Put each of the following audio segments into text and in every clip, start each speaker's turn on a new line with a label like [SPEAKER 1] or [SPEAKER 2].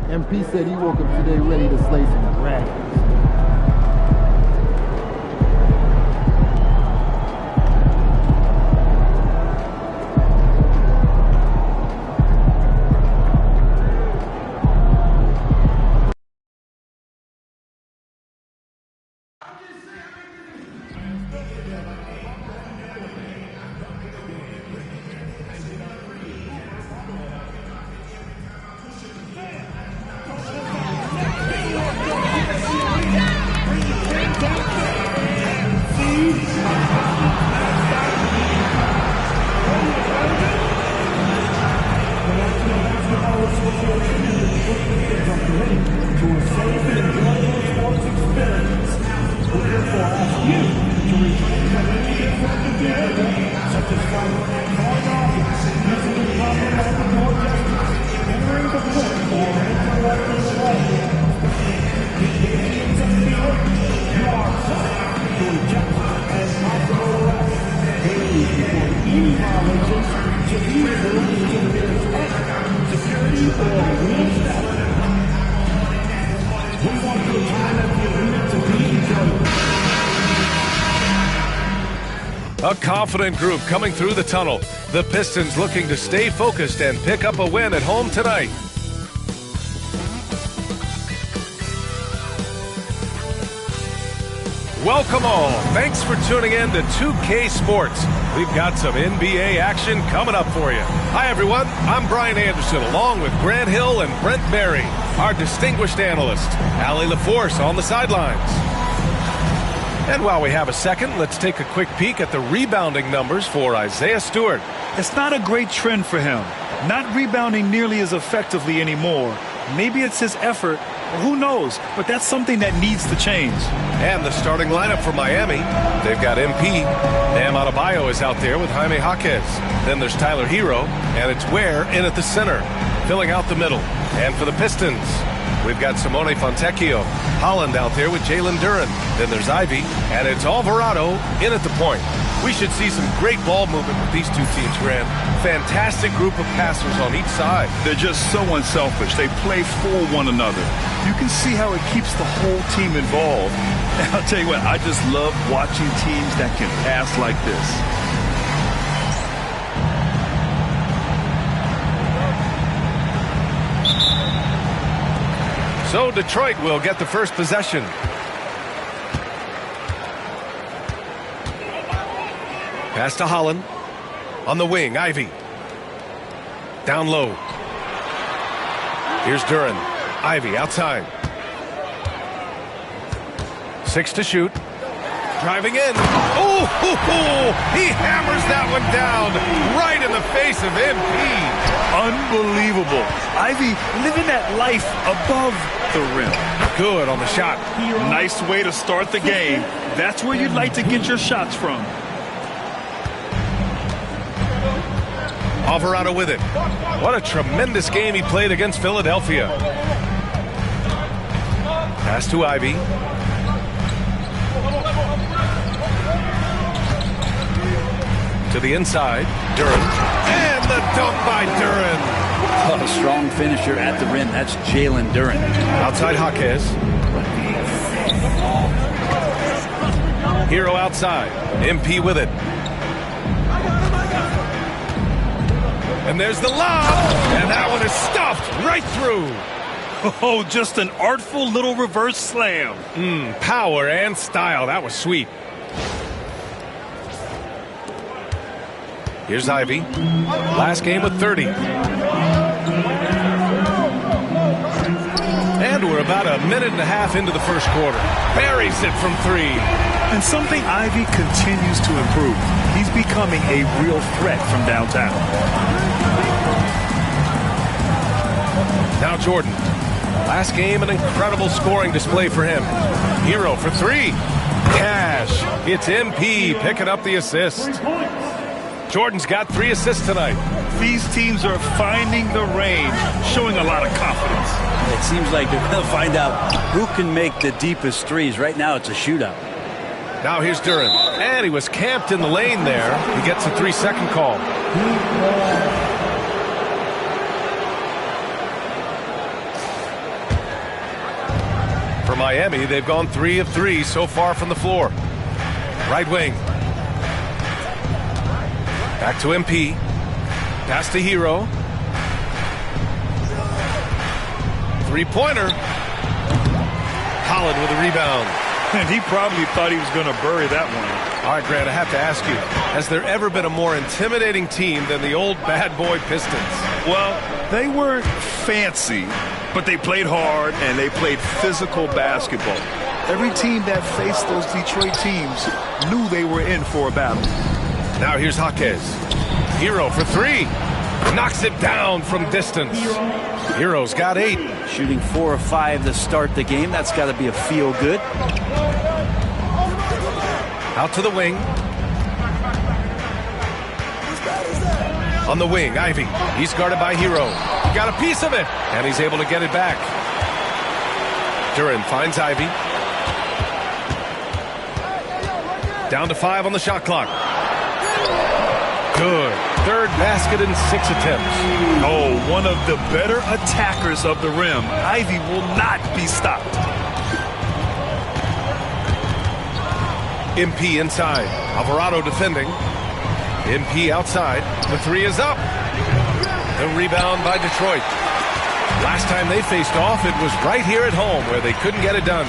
[SPEAKER 1] MP said he woke up today ready to slay some dragons.
[SPEAKER 2] A confident group coming through the tunnel. The Pistons looking to stay focused and pick up a win at home tonight. Welcome all. Thanks for tuning in to 2K Sports. We've got some NBA action coming up for you. Hi, everyone. I'm Brian Anderson, along with Grant Hill and Brent Berry, our distinguished analyst, Allie LaForce on the sidelines. And while we have a second, let's take a quick peek at the rebounding numbers for Isaiah Stewart.
[SPEAKER 3] It's not a great trend for him. Not rebounding nearly as effectively anymore. Maybe it's his effort. Who knows? But that's something that needs to change.
[SPEAKER 2] And the starting lineup for Miami. They've got MP. Bam Adebayo is out there with Jaime Jaquez. Then there's Tyler Hero. And it's Ware in at the center, filling out the middle. And for the Pistons, we've got Simone Fontecchio. Holland out there with Jalen Duren. Then there's Ivy. And it's Alvarado in at the point. We should see some great ball movement with these two teams, Grant. Fantastic group of passers on each side.
[SPEAKER 3] They're just so unselfish. They play for one another. You can see how it keeps the whole team involved. And I'll tell you what, I just love watching teams that can pass like this.
[SPEAKER 2] So Detroit will get the first possession. Pass to Holland. On the wing, Ivy. Down low. Here's Duren. Ivy outside. 6 to shoot. Driving in. Oh, he hammers that one down right in the face of MP.
[SPEAKER 3] Unbelievable. Ivy living that life above the rim.
[SPEAKER 2] Good on the shot.
[SPEAKER 3] Nice way to start the game. That's where you'd like to get your shots from.
[SPEAKER 2] Alvarado with it. What a tremendous game he played against Philadelphia. Pass to Ivy. To the inside. Duren. And the dunk by Duren.
[SPEAKER 4] Oh, a strong finisher at the rim. That's Jalen Duren.
[SPEAKER 2] Outside Jaquez. Hero outside. MP with it. And there's the lob, and that one is stuffed right through.
[SPEAKER 3] Oh, just an artful little reverse slam.
[SPEAKER 2] Power and style. That was sweet. Here's Ivy. Last game with 30. And we're about a minute and a half into the first quarter. Buries it from 3.
[SPEAKER 3] And something Ivy continues to improve. He's becoming a real threat from downtown.
[SPEAKER 2] Now Jordan. Last game, an incredible scoring display for him. Hero for 3. Cash. It's MP picking up the assist. Jordan's got 3 assists tonight.
[SPEAKER 3] These teams are finding the range, showing a lot of confidence.
[SPEAKER 4] It seems like they're going to find out who can make the deepest threes. Right now, it's a shootout.
[SPEAKER 2] Now here's Duren. And he was camped in the lane there. He gets a 3-second call. Miami, they've gone 3 of 3 so far from the floor. Right wing. Back to MP. Pass to Hero. Three-pointer. Holland with a rebound.
[SPEAKER 3] And he probably thought he was going to bury that one.
[SPEAKER 2] All right, Grant, I have to ask you, has there ever been a more intimidating team than the old bad boy Pistons?
[SPEAKER 3] Well, they weren't fancy, but they played hard and they played physical basketball. Every team that faced those Detroit teams knew they were in for a battle.
[SPEAKER 2] Now here's Jaquez. Hero for 3. Knocks it down from distance. Hero's got 8.
[SPEAKER 4] Shooting 4 of 5 to start the game. That's got to be a feel good.
[SPEAKER 2] Out to the wing. On the wing, Ivy. He's guarded by Hero. He got a piece of it, and he's able to get it back. Duran finds Ivy. Down to 5 on the shot clock. Good. Third basket in 6 attempts.
[SPEAKER 3] Oh, one of the better attackers of the rim. Ivy will not be stopped.
[SPEAKER 2] MP inside. Alvarado defending. MP outside. The 3 is up. The rebound by Detroit. Last time they faced off, it was right here at home where they couldn't get it done.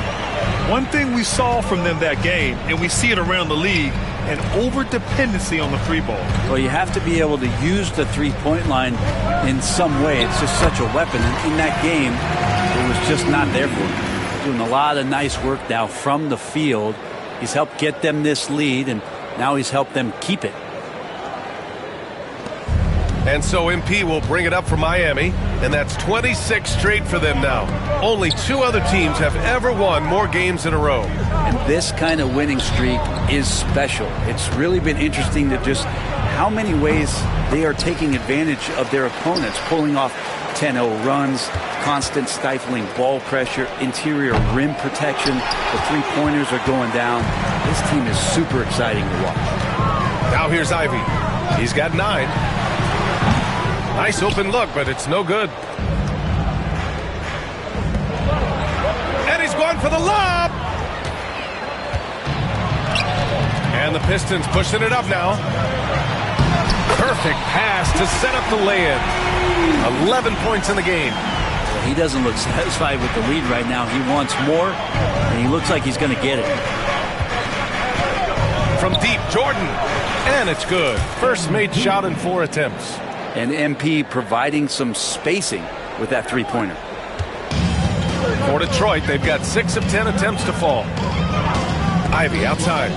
[SPEAKER 3] One thing we saw from them that game, and we see it around the league, an over-dependency on the 3-ball.
[SPEAKER 4] Well, you have to be able to use the three-point line in some way. It's just such a weapon. And in that game, it was just not there for him. Doing a lot of nice work now from the field. He's helped get them this lead, and now he's helped them keep it.
[SPEAKER 2] And so MP will bring it up for Miami, and that's 26 straight for them now. Only 2 other teams have ever won more games in a row.
[SPEAKER 4] And this kind of winning streak is special. It's really been interesting to just how many ways they are taking advantage of their opponents, pulling off 10-0 runs, constant stifling ball pressure, interior rim protection. The three-pointers are going down. This team is super exciting to watch.
[SPEAKER 2] Now here's Ivy. He's got 9. Nice open look, but it's no good. And he's going for the lob. And the Pistons pushing it up now. Perfect pass to set up the lay-in. 11 points in the game.
[SPEAKER 4] He doesn't look satisfied with the lead right now. He wants more, and he looks like he's going to get it.
[SPEAKER 2] From deep, Jordan. And it's good. First made shot in 4 attempts.
[SPEAKER 4] And MP providing some spacing with that three-pointer.
[SPEAKER 2] For Detroit, they've got 6 of 10 attempts to fall. Ivy outside.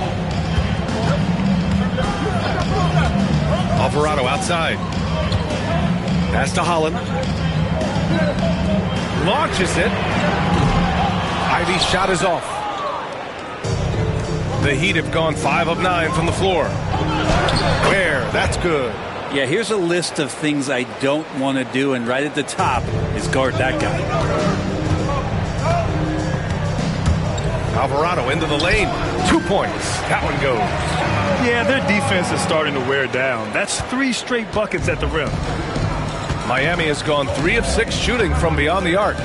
[SPEAKER 2] Alvarado outside. Pass to Holland. Launches it. Ivy's shot is off. The Heat have gone 5 of 9 from the floor. Where? That's good.
[SPEAKER 4] Yeah, here's a list of things I don't want to do, and right at the top is guard that guy.
[SPEAKER 2] Alvarado into the lane. 2 points. That one goes.
[SPEAKER 3] Yeah, their defense is starting to wear down. That's 3 straight buckets at the rim.
[SPEAKER 2] Miami has gone 3 of 6 shooting from beyond the arc.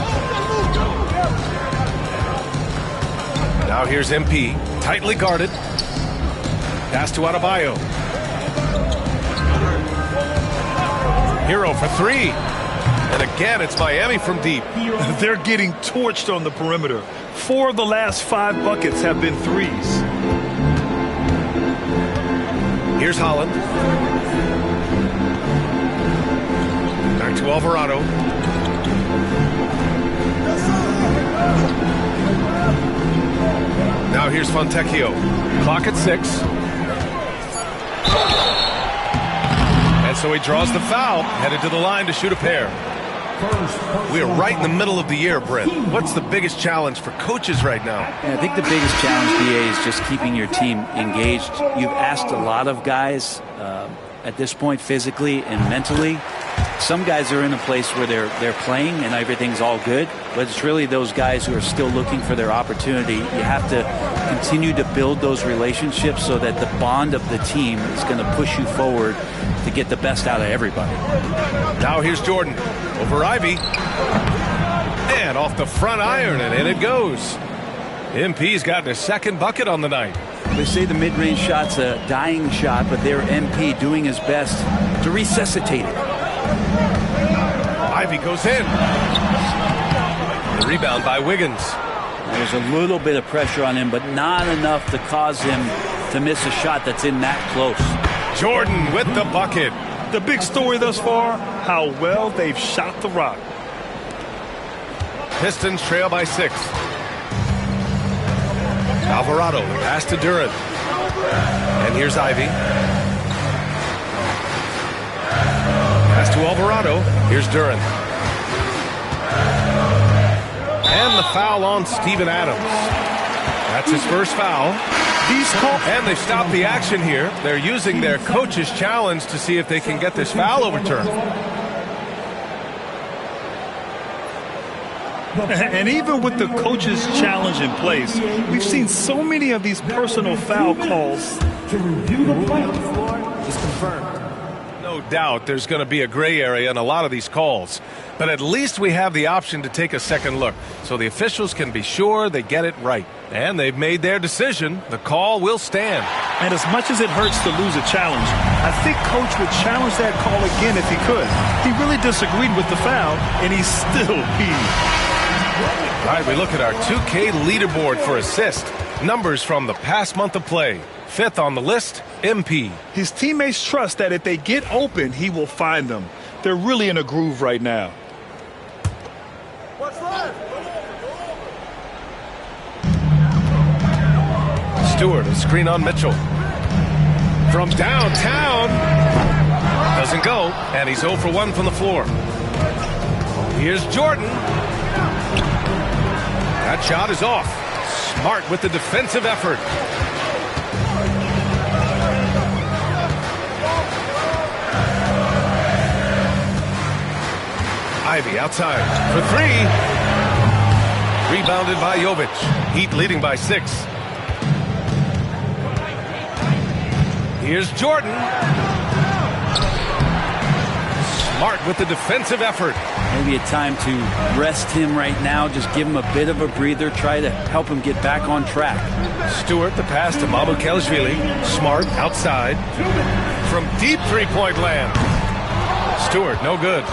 [SPEAKER 2] Now here's MP. Tightly guarded. Pass to Adebayo. Hero for 3. And again, it's Miami from deep.
[SPEAKER 3] They're getting torched on the perimeter. 4 of the last 5 buckets have been threes.
[SPEAKER 2] Here's Holland. Back to Alvarado. Now here's Fontecchio. Clock at 6. And so he draws the foul, headed to the line to shoot a pair. We are right in the middle of the year, Brent. What's the biggest challenge for coaches right now?
[SPEAKER 4] I think the biggest challenge, BA, is just keeping your team engaged. You've asked a lot of guys at this point, physically and mentally. Some guys are in a place where they're playing and everything's all good, but it's really those guys who are still looking for their opportunity. You have to continue to build those relationships so that the bond of the team is going to push you forward to get the best out of everybody.
[SPEAKER 2] Now here's Jordan over Ivy. And off the front iron, and in it goes. MP's gotten his second bucket on the night.
[SPEAKER 4] They say the mid-range shot's a dying shot, but they're MP doing his best to resuscitate it.
[SPEAKER 2] Ivy goes in. The rebound by Wiggins.
[SPEAKER 4] There's a little bit of pressure on him, but not enough to cause him to miss a shot that's in that close.
[SPEAKER 2] Jordan with the bucket.
[SPEAKER 3] The big story thus far, how well they've shot the rock.
[SPEAKER 2] Pistons trail by 6. Alvarado, the pass to Duran. And here's Ivy. Pass to Alvarado. Here's Duran. And the foul on Steven Adams. That's his first foul. And they've stopped the action here. They're using their coach's challenge to see if they can get this foul overturned.
[SPEAKER 3] And even with the coach's challenge in place, we've seen so many of these personal foul calls.
[SPEAKER 1] To review the play on the floor is confirmed.
[SPEAKER 2] No doubt there's going to be a gray area in a lot of these calls. But at least we have the option to take a second look, so the officials can be sure they get it right. And they've made their decision. The call will stand.
[SPEAKER 3] And as much as it hurts to lose a challenge, I think Coach would challenge that call again if he could. He really disagreed with the foul, and he's still peeved.
[SPEAKER 2] All right, we look at our 2K leaderboard for assist. Numbers from the past month of play. 5th on the list, MP.
[SPEAKER 3] His teammates trust that if they get open, he will find them. They're really in a groove right now.
[SPEAKER 2] Stewart, a screen on Mitchell. From downtown. Doesn't go, and he's 0 for 1 from the floor. Here's Jordan. That shot is off. Smart with the defensive effort. Ivy outside for 3. Rebounded by Jovic. Heat leading by 6. Here's Jordan. Smart with the defensive effort.
[SPEAKER 4] Maybe a time to rest him right now. Just give him a bit of a breather. Try to help him get back on track.
[SPEAKER 2] Stewart, the pass to Mamukelashvili. Smart outside. From deep three-point land. Stewart, no good.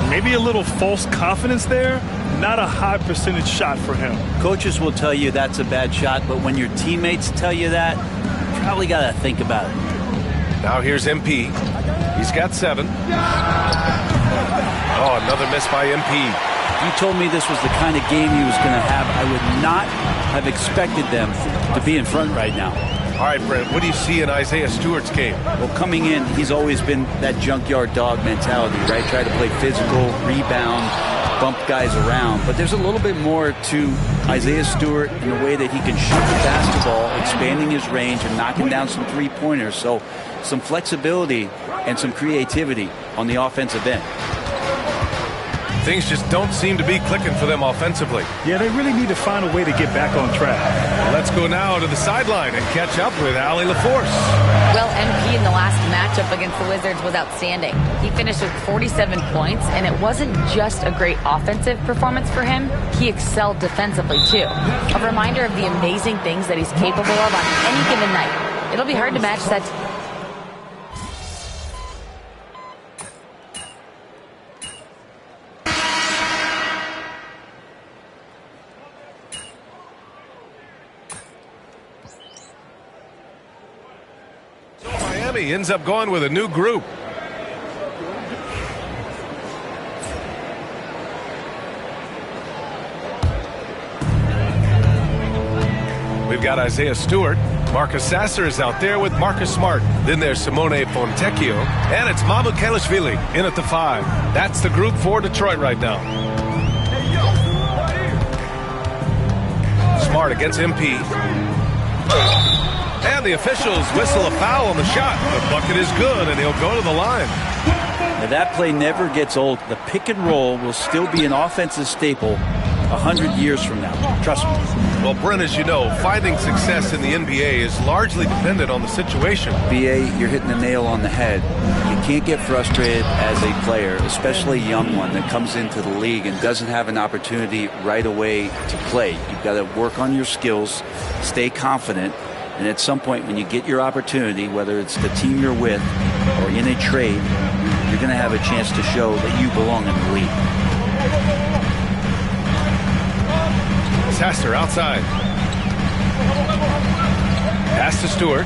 [SPEAKER 3] Maybe a little false confidence there. Not a high percentage shot for him.
[SPEAKER 4] Coaches will tell you that's a bad shot, but when your teammates tell you that, you probably got to think about it.
[SPEAKER 2] Now here's MP. He's got 7. Oh, another miss by MP.
[SPEAKER 4] If you told me this was the kind of game he was going to have, I would not have expected them to be in front right now.
[SPEAKER 2] All right, Brent, what do you see in Isaiah Stewart's game?
[SPEAKER 4] Well, coming in, he's always been that junkyard dog mentality, right? Try to play physical, rebound, bump guys around. But there's a little bit more to Isaiah Stewart in the way that he can shoot the basketball, expanding his range and knocking down some three-pointers. So some flexibility and some creativity on the offensive end.
[SPEAKER 2] Things just don't seem to be clicking for them offensively.
[SPEAKER 3] Yeah, they really need to find a way to get back on track.
[SPEAKER 2] Let's go now to the sideline and catch up with Allie LaForce.
[SPEAKER 5] Well, MP in the last matchup against the Wizards was outstanding. He finished with 47 points, and it wasn't just a great offensive performance for him. He excelled defensively, too. A reminder of the amazing things that he's capable of on any given night. It'll be hard to match that.
[SPEAKER 2] Miami ends up going with a new group. We've got Isaiah Stewart. Marcus Sasser is out there with Marcus Smart. Then there's Simone Fontecchio. And it's Mamukelashvili in at the 5. That's the group for Detroit right now. Smart against MP. And the officials whistle a foul on the shot. The bucket is good, and he'll go to the line.
[SPEAKER 4] Now that play never gets old. The pick and roll will still be an offensive staple 100 years from now. Trust me.
[SPEAKER 2] Well, Brent, as you know, finding success in the NBA is largely dependent on the situation.
[SPEAKER 4] BA, you're hitting the nail on the head. You can't get frustrated as a player, especially a young one that comes into the league and doesn't have an opportunity right away to play. You've got to work on your skills, stay confident, and at some point when you get your opportunity, whether it's the team you're with or in a trade, you're going to have a chance to show that you belong in the league.
[SPEAKER 2] Sasser outside. Pass to Stewart.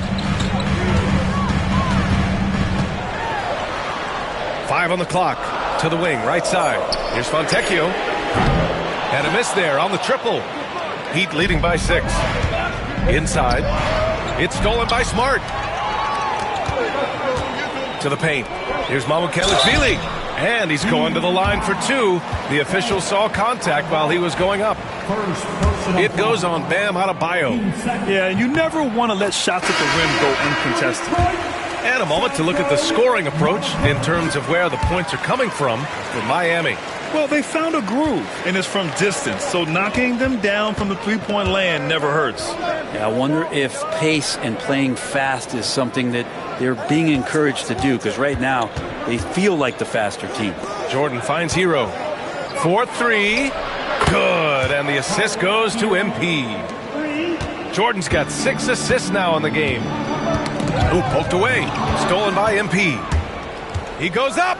[SPEAKER 2] 5 on the clock. To the wing, right side. Here's Fontecchio. And a miss there on the triple. Heat leading by 6. Inside. It's stolen by Smart. To the paint. Here's Mamukelashvili. And he's going to the line for 2. The official saw contact while he was going up. It goes on Bam Adebayo.
[SPEAKER 3] Yeah, you never want to let shots at the rim go uncontested.
[SPEAKER 2] And a moment to look at the scoring approach in terms of where the points are coming from for Miami.
[SPEAKER 3] Well, they found a groove, and it's from distance, so knocking them down from the three-point land never hurts.
[SPEAKER 4] Yeah, I wonder if pace and playing fast is something that they're being encouraged to do, because right now they feel like the faster team.
[SPEAKER 2] Jordan finds Hero. 4-3. Good, and the assist goes to MP. Jordan's got 6 assists now in the game. Ooh, poked away. Stolen by MP. He goes up.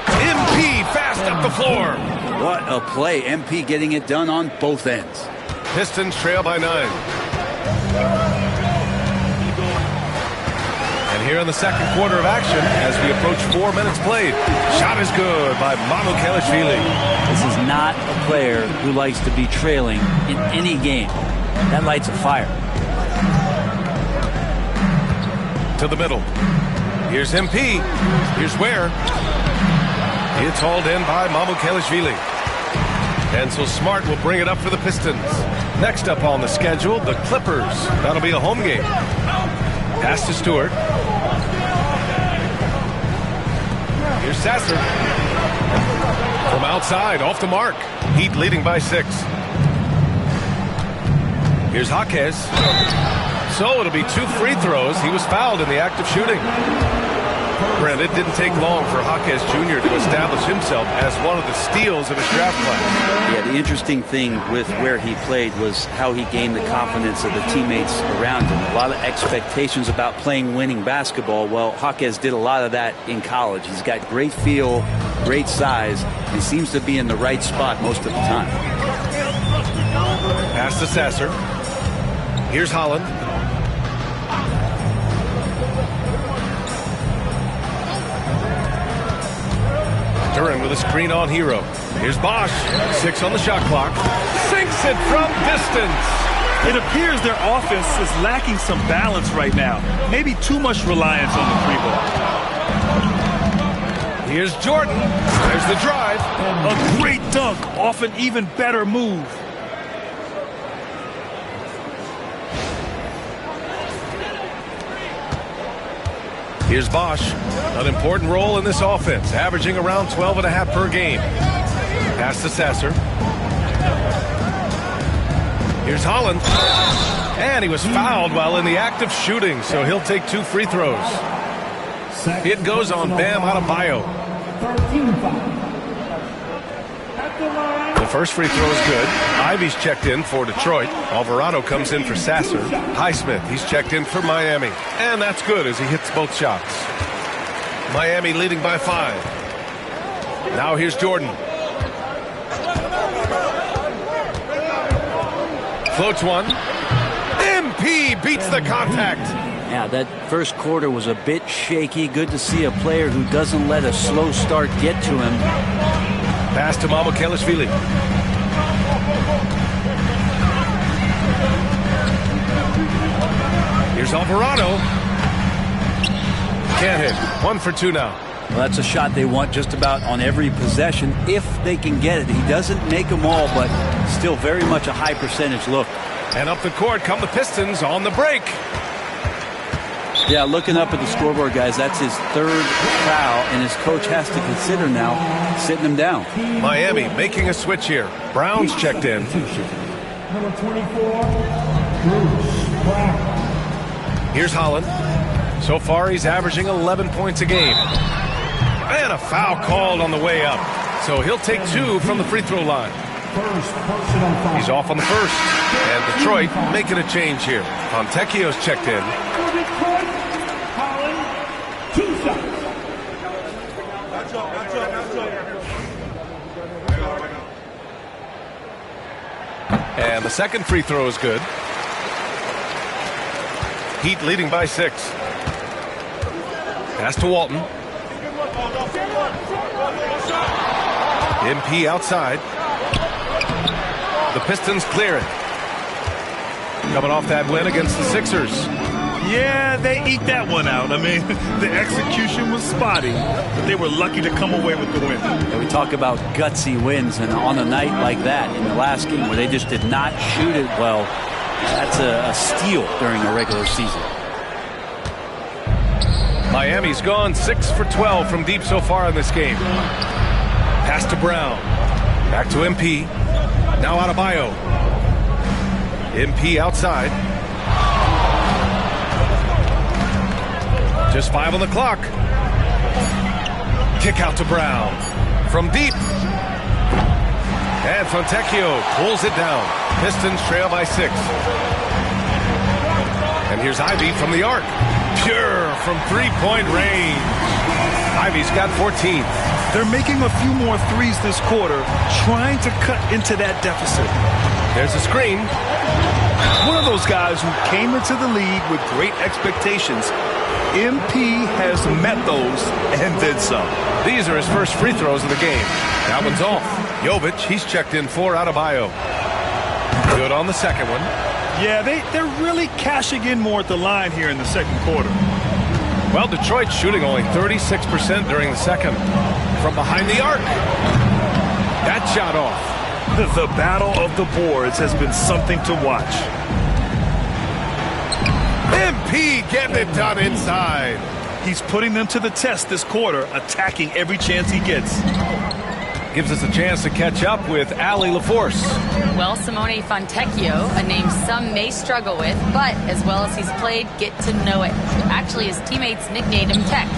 [SPEAKER 2] MP fast up the floor.
[SPEAKER 4] What a play. MP getting it done on both ends.
[SPEAKER 2] Pistons trail by 9. And here in the second quarter of action, as we approach 4 minutes played, shot is good by Mamukelashvili.
[SPEAKER 4] This is not a player who likes to be trailing in any game. That lights a fire.
[SPEAKER 2] To the middle. Here's MP. Here's Ware. It's hauled in by Mamukelashvili. And so Smart will bring it up for the Pistons. Next up on the schedule, the Clippers. That'll be a home game. Pass to Stewart. Here's Sasser. From outside, off the mark. Heat leading by 6. Here's Jaquez. So it'll be 2 free throws. He was fouled in the act of shooting. Brent, it didn't take long for Jaquez Jr. to establish himself as one of the steals of his draft class.
[SPEAKER 4] Yeah, the interesting thing with where he played was how he gained the confidence of the teammates around him. A lot of expectations about playing winning basketball. Well, Jaquez did a lot of that in college. He's got great feel, great size, and seems to be in the right spot most of the time.
[SPEAKER 2] Pass to Sasser. Here's Holland. Duran with a screen on Hero. Here's Bosch. 6 on the shot clock. Sinks it from distance.
[SPEAKER 3] It appears their offense is lacking some balance right now. Maybe too much reliance on the three ball.
[SPEAKER 2] Here's Jordan. There's the drive.
[SPEAKER 3] A great dunk off an even better move.
[SPEAKER 2] Here's Bosch. An important role in this offense, averaging around 12.5 per game. Pass to Sasser. Here's Holland. And he was fouled while in the act of shooting, so he'll take 2 free throws. It goes on Bam Adebayo. The first free throw is good. Ivy's checked in for Detroit. Alvarado comes in for Sasser. Highsmith, he's checked in for Miami. And that's good as he hits both shots. Miami leading by 5. Now here's Jordan. Floats one. MP beats the contact.
[SPEAKER 4] Yeah, that first quarter was a bit shaky. Good to see a player who doesn't let a slow start get to him.
[SPEAKER 2] Pass to Mamukelashvili. Here's Alvarado. Can't hit. 1 for 2 now.
[SPEAKER 4] Well, that's a shot they want just about on every possession if they can get it. He doesn't make them all, but still very much a high percentage look.
[SPEAKER 2] And up the court come the Pistons on the break.
[SPEAKER 4] Yeah, looking up at the scoreboard, guys, that's his 3rd foul, and his coach has to consider now sitting him down.
[SPEAKER 2] Miami making a switch here. Brown's checked in.
[SPEAKER 1] Number 24, Bruce Brown.
[SPEAKER 2] Here's Holland. So far, he's averaging 11 points a game. And a foul called on the way up. So he'll take 2 from the free throw line.
[SPEAKER 1] First personal foul.
[SPEAKER 2] He's off on the first. And Detroit making a change here. Fontecchio's checked in.
[SPEAKER 1] For Detroit, Holland, 2 shots.
[SPEAKER 2] And the second free throw is good. Heat leading by 6. Pass to Walton. MP outside. The Pistons clear it. Coming off that win against the Sixers.
[SPEAKER 3] Yeah, they eke that one out. I mean, the execution was spotty, but they were lucky to come away with the win.
[SPEAKER 4] And we talk about gutsy wins, and on a night like that in the last game where they just did not shoot it well, that's a steal during a regular season.
[SPEAKER 2] Miami's gone 6 for 12 from deep so far in this game. Pass to Brown. Back to MP. Now out of Bio. MP outside. Just 5 on the clock. Kick out to Brown. From deep. And Fontecchio pulls it down. Pistons trail by 6. And here's Ivy from the arc. Pure from three-point range. Ivy's got 14.
[SPEAKER 3] They're making a few more threes this quarter, trying to cut into that deficit.
[SPEAKER 2] There's a screen.
[SPEAKER 3] One of those guys who came into the league with great expectations. MP has met those and then some.
[SPEAKER 2] These are his first free throws of the game. That one's off. Jovic, he's checked in 4 out of Bio. Good on the second one.
[SPEAKER 3] Yeah, they're really cashing in more at the line here in the second quarter.
[SPEAKER 2] Well, Detroit's shooting only 36% during the second. From behind the arc. That shot off.
[SPEAKER 3] The battle of the boards has been something to watch.
[SPEAKER 2] MP getting it done inside.
[SPEAKER 3] He's putting them to the test this quarter, attacking every chance he gets.
[SPEAKER 2] Gives us a chance to catch up with Allie LaForce.
[SPEAKER 5] Well, Simone Fontecchio, a name some may struggle with, but as well as he's played, get to know it. Actually, his teammates nicknamed him Tech.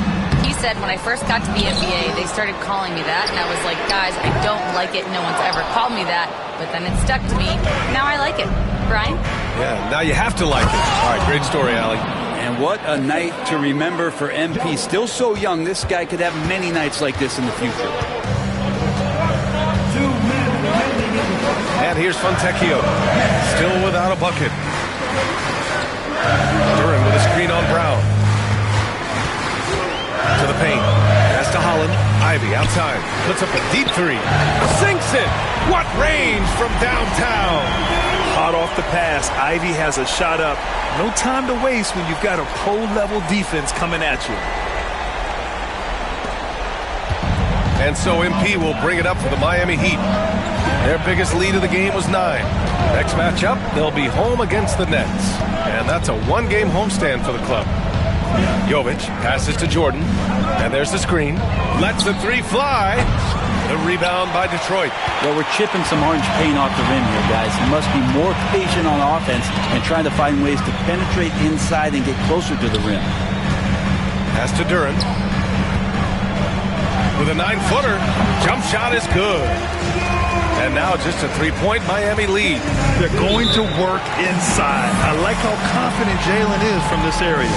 [SPEAKER 5] He said, when I first got to the NBA, they started calling me that, and I was like, guys, I don't like it. No one's ever called me that, but then it stuck to me. Now I like it. Brian?
[SPEAKER 2] Yeah, now you have to like it. All right, great story, Allie.
[SPEAKER 4] And what a night to remember for MP. Still so young, this guy could have many nights like this in the future.
[SPEAKER 2] And here's Fontecchio, still without a bucket. Duran with a screen on Brown. To the paint. Pass to Holland. Ivy outside. Puts up a deep 3. Sinks it. What range from downtown.
[SPEAKER 3] Hot off the pass. Ivy has a shot up. No time to waste when you've got a pro-level defense coming at you.
[SPEAKER 2] And so MP will bring it up for the Miami Heat. Their biggest lead of the game was 9. Next matchup, they'll be home against the Nets. And that's a one-game homestand for the club. Jovic passes to Jordan. And there's the screen. Lets the 3 fly. The rebound by Detroit.
[SPEAKER 4] Well, we're chipping some orange paint off the rim here, guys. He must be more patient on offense and trying to find ways to penetrate inside and get closer to the rim.
[SPEAKER 2] Pass to Duran. With a 9-footer. Jump shot is good. And now just a 3-point Miami lead.
[SPEAKER 3] They're going to work inside. I like how confident Jalen is from this area.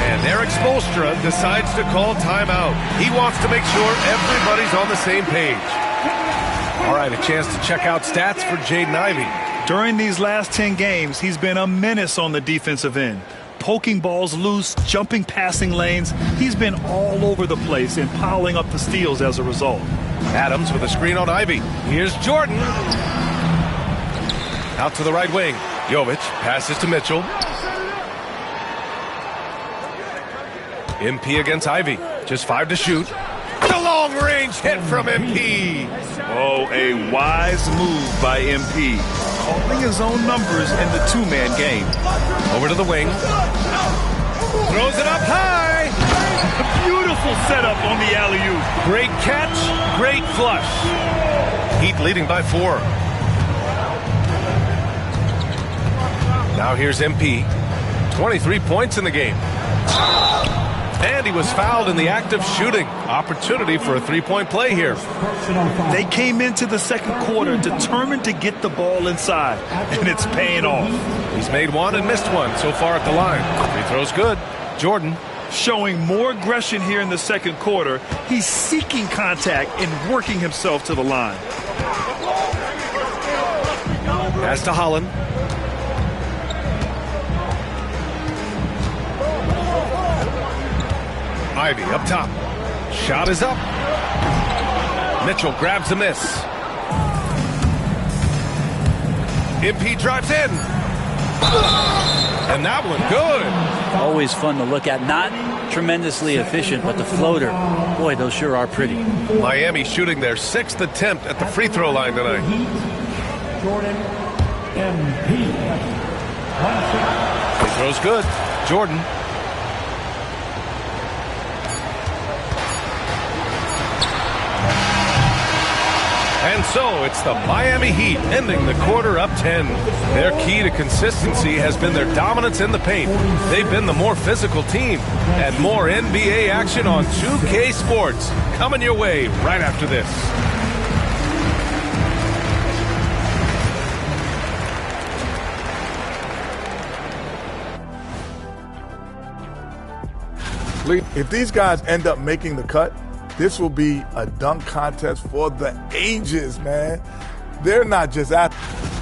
[SPEAKER 2] And Eric Spoelstra decides to call timeout. He wants to make sure everybody's on the same page. All right, a chance to check out stats for Jaden Ivey.
[SPEAKER 3] During these last 10 games, he's been a menace on the defensive end. Poking balls loose, jumping passing lanes. He's been all over the place and piling up the steals as a result.
[SPEAKER 2] Adams with a screen on Ivy. Here's Jordan. Out to the right wing. Jovic passes to Mitchell. MP against Ivy. Just 5 to shoot. The long-range hit from MP.
[SPEAKER 3] Oh, a wise move by MP. Calling his own numbers in the 2-man game.
[SPEAKER 2] Over to the wing. Throws it up high.
[SPEAKER 3] Beautiful setup on the alley-oop.
[SPEAKER 2] Great catch, great flush. Heat leading by 4. Now here's MP. 23 points in the game. And he was fouled in the act of shooting. Opportunity for a three-point play here.
[SPEAKER 3] They came into the second quarter determined to get the ball inside, and it's paying off.
[SPEAKER 2] He's made one and missed one so far at the line. Free throw's good. Jordan.
[SPEAKER 3] Showing more aggression here in the second quarter. He's seeking contact and working himself to the line.
[SPEAKER 2] Pass to Holland. Ivy up top. Shot is up. Mitchell grabs a miss. MP drives in. And that one good.
[SPEAKER 4] Always fun to look at. Not tremendously efficient, but the floater, boy, those sure are pretty.
[SPEAKER 2] Miami shooting their 6th attempt at the free throw line tonight.
[SPEAKER 1] Jordan MP.
[SPEAKER 2] Free throw's good. Jordan. And so it's the Miami Heat ending the quarter up 10. Their key to consistency has been their dominance in the paint. They've been the more physical team. And more NBA action on 2K Sports coming your way right after this.
[SPEAKER 6] If these guys end up making the cut, this will be a dunk contest for the ages, man. They're not just athletes.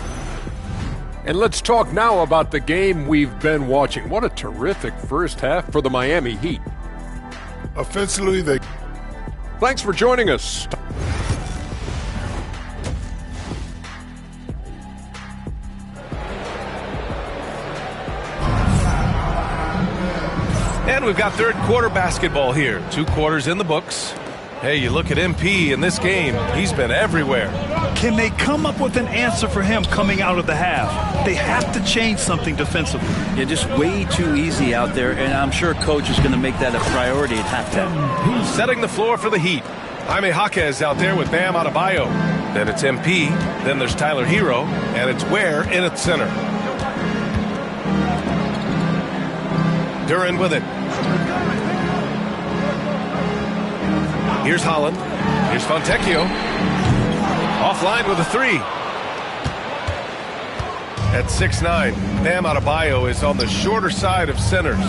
[SPEAKER 7] And let's talk now about the game we've been watching. What a terrific first half for the Miami Heat.
[SPEAKER 6] Offensively, they...
[SPEAKER 7] Thanks for joining us.
[SPEAKER 2] And we've got third quarter basketball here. 2 quarters in the books. Hey, you look at MP in this game, he's been everywhere.
[SPEAKER 3] Can they come up with an answer for him coming out of the half? They have to change something defensively.
[SPEAKER 4] Yeah, just way too easy out there, and I'm sure coach is going to make that a priority at halftime.
[SPEAKER 2] Setting the floor for the Heat. Jaime Jaquez out there with Bam Adebayo. Then it's MP, then there's Tyler Hero, and it's Ware in at center. Duran with it. Here's Holland. Here's Fontecchio. Offline with a 3. At 6'9", Bam Adebayo is on the shorter side of centers.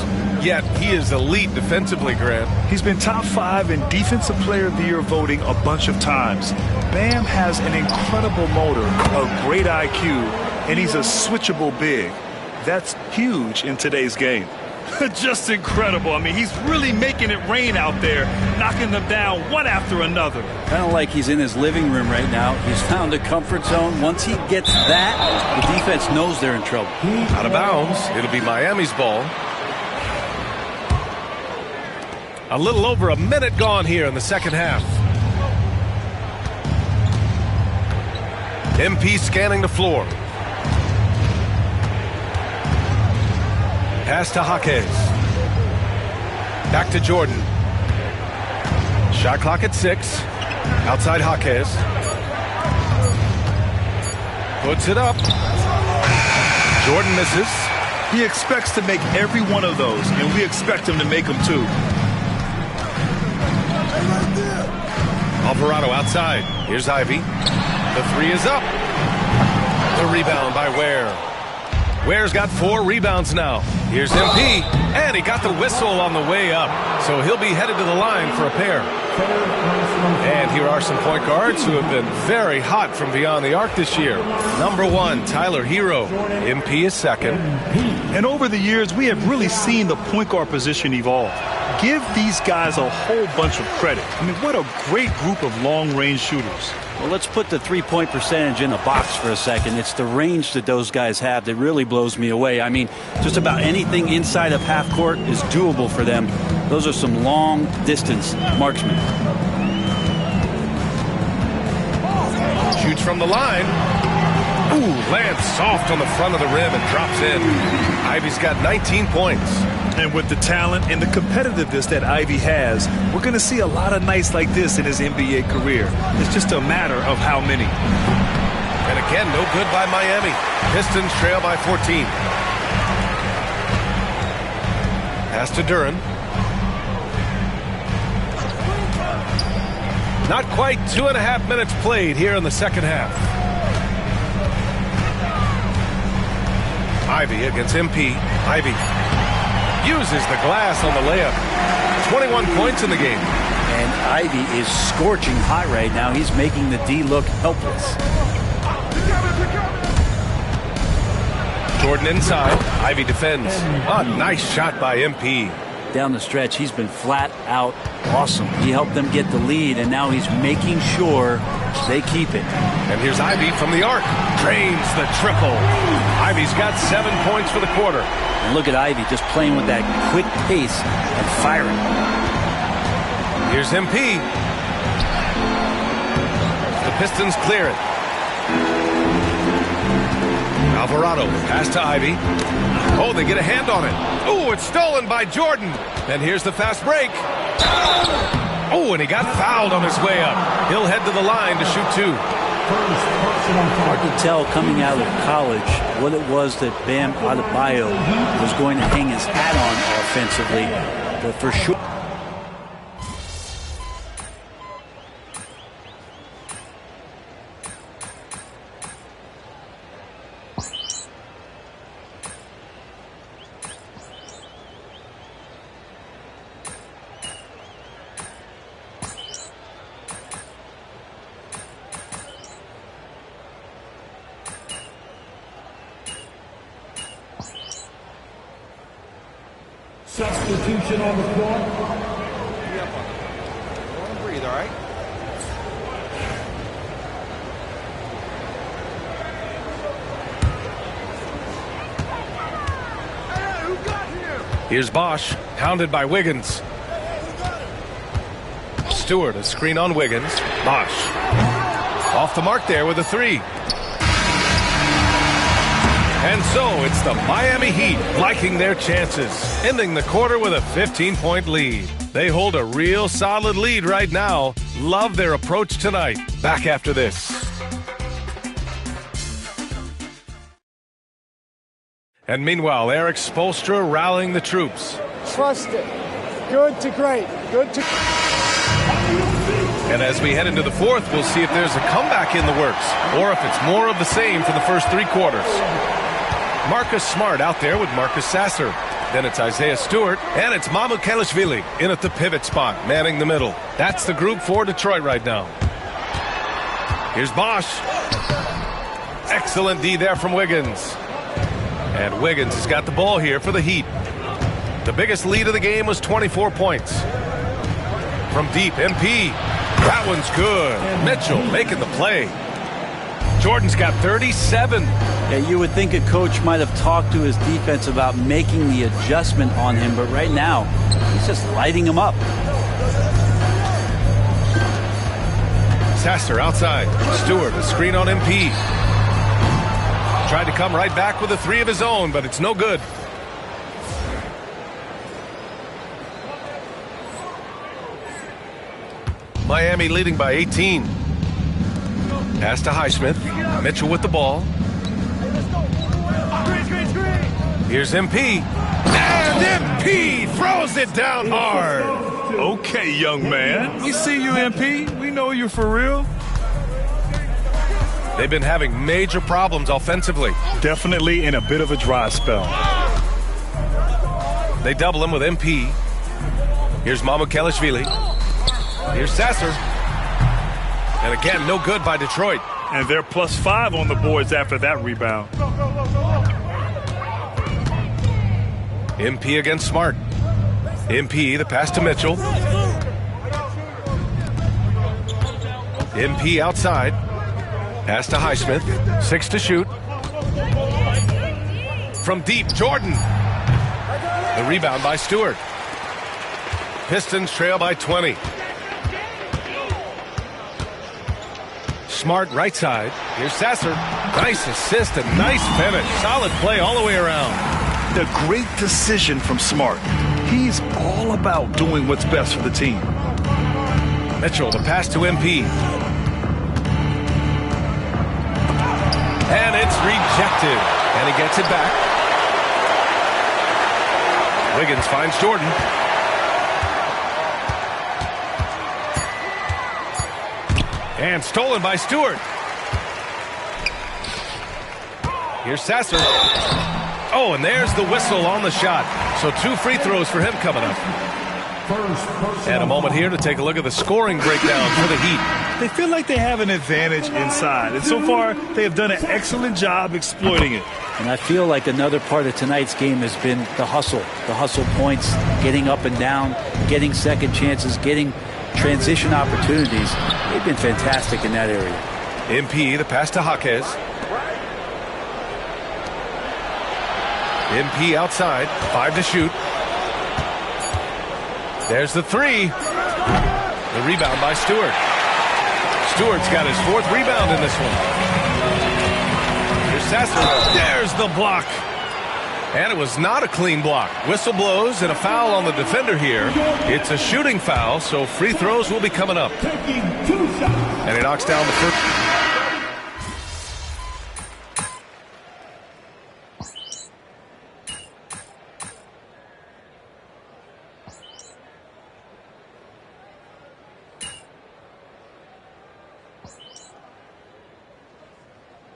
[SPEAKER 2] Yet he is elite defensively, Grant.
[SPEAKER 3] He's been top 5 in Defensive Player of the Year voting a bunch of times. Bam has an incredible motor, a great IQ, and he's a switchable big. That's huge in today's game. Just incredible. I mean, he's really making it rain out there, knocking them down one after another.
[SPEAKER 4] Kind of like he's in his living room right now. He's found a comfort zone. Once he gets that, the defense knows they're in trouble.
[SPEAKER 2] Out of bounds. It'll be Miami's ball. A little over a minute gone here in the second half. MP scanning the floor. Pass to Jaquez. Back to Jordan. Shot clock at 6. Outside Jaquez. Puts it up. Jordan misses.
[SPEAKER 3] He expects to make every one of those, and we expect him to make them too.
[SPEAKER 2] Alvarado outside. Here's Ivy. The 3 is up. The rebound by Ware. Ware's got 4 rebounds now. Here's MP, and he got the whistle on the way up. So he'll be headed to the line for a pair. And here are some point guards who have been very hot from beyond the arc this year. Number 1, Tyler Hero. MP is second.
[SPEAKER 3] And over the years, we have really seen the point guard position evolve. Give these guys a whole bunch of credit. I mean, what a great group of long-range shooters.
[SPEAKER 4] Well, let's put the three-point percentage in a box for a second. It's the range that those guys have that really blows me away. I mean, just about anything inside of half court is doable for them. Those are some long-distance marksmen.
[SPEAKER 2] Shoots from the line. Ooh, lands soft on the front of the rim and drops in. Ivy's got 19 points.
[SPEAKER 3] And with the talent and the competitiveness that Ivy has, we're going to see a lot of nights like this in his NBA career. It's just a matter of how many.
[SPEAKER 2] And again, no good by Miami. Pistons trail by 14. Pass to Duran. Not quite 2.5 minutes played here in the second half. Ivy against MP. Ivy uses the glass on the layup. 21 points in the game.
[SPEAKER 4] And Ivy is scorching hot right now. He's making the D look helpless.
[SPEAKER 2] Jordan inside. Ivy defends. A nice shot by MP.
[SPEAKER 4] Down the stretch, he's been flat out awesome. He helped them get the lead, and now he's making sure they keep it.
[SPEAKER 2] And here's Ivy from the arc. Drains the triple. Ivy's got 7 points for the quarter.
[SPEAKER 4] And look at Ivy just playing with that quick pace and firing.
[SPEAKER 2] Here's MP. The Pistons clear it. Alvarado, pass to Ivy. Oh, they get a hand on it. Oh, it's stolen by Jordan. And here's the fast break. Oh, and he got fouled on his way up. He'll head to the line to shoot 2.
[SPEAKER 4] Hard to tell coming out of college what it was that Bam Adebayo was going to hang his hat on offensively. But for sure.
[SPEAKER 1] Substitution on the floor.
[SPEAKER 2] Breathe, all right? Here's Bosch, hounded by Wiggins. Stewart, a screen on Wiggins. Bosch. Off the mark there with a 3. And so it's the Miami Heat liking their chances, ending the quarter with a 15-point lead. They hold a real solid lead right now. Love their approach tonight. Back after this. And meanwhile, Eric Spoelstra rallying the troops.
[SPEAKER 8] Trust it. Good to great. Good to...
[SPEAKER 2] And as we head into the fourth, we'll see if there's a comeback in the works, or if it's more of the same for the first 3 quarters. Marcus Smart out there with Marcus Sasser. Then it's Isaiah Stewart, and it's Mamu Kelishvili in at the pivot spot, manning the middle. That's the group for Detroit right now. Here's Bosch. Excellent D there from Wiggins. And Wiggins has got the ball here for the Heat. The biggest lead of the game was 24 points. From deep, MP. That one's good. Mitchell making the play. Jordan's got 37.
[SPEAKER 4] Yeah, you would think a coach might have talked to his defense about making the adjustment on him, but right now, he's just lighting him up.
[SPEAKER 2] Sasser outside. Stewart, a screen on MP. Tried to come right back with a 3 of his own, but it's no good. Miami leading by 18. Pass to Highsmith. Mitchell with the ball. Here's MP. And MP throws it down hard.
[SPEAKER 3] Okay, young man. We see you, MP. We know you for real.
[SPEAKER 2] They've been having major problems offensively.
[SPEAKER 3] Definitely in a bit of a dry spell.
[SPEAKER 2] They double him with MP. Here's Mamu Kelishvili. Here's Sasser. And again, no good by Detroit.
[SPEAKER 3] And they're +5 on the boards after that rebound.
[SPEAKER 2] MP against Smart. MP, the pass to Mitchell. MP outside. Pass to Highsmith. 6 to shoot. From deep, Jordan. The rebound by Stewart. Pistons trail by 20. Smart right side. Here's Sasser. Nice assist and nice finish. Solid play all the way around.
[SPEAKER 3] The great decision from Smart. He's all about doing what's best for the team.
[SPEAKER 2] Mitchell, the pass to MP. And it's rejected. And he gets it back. Wiggins finds Jordan. And stolen by Stewart. Here's Sasser. Oh, and there's the whistle on the shot. So 2 free throws for him coming up. And a moment here to take a look at the scoring breakdown for the Heat.
[SPEAKER 3] They feel like they have an advantage inside, and so far they have done an excellent job exploiting it.
[SPEAKER 4] And I feel like another part of tonight's game has been the hustle points, getting up and down, getting second chances, getting transition opportunities. They've been fantastic in that area.
[SPEAKER 2] MP, the pass to Jaquez. MP outside, 5 to shoot. There's the 3. The rebound by Stewart. Stewart's got his 4th rebound in this one. Here's Sasser. There's the block. And it was not a clean block. Whistle blows and a foul on the defender here. It's a shooting foul, so free throws will be coming up. And he knocks down the first.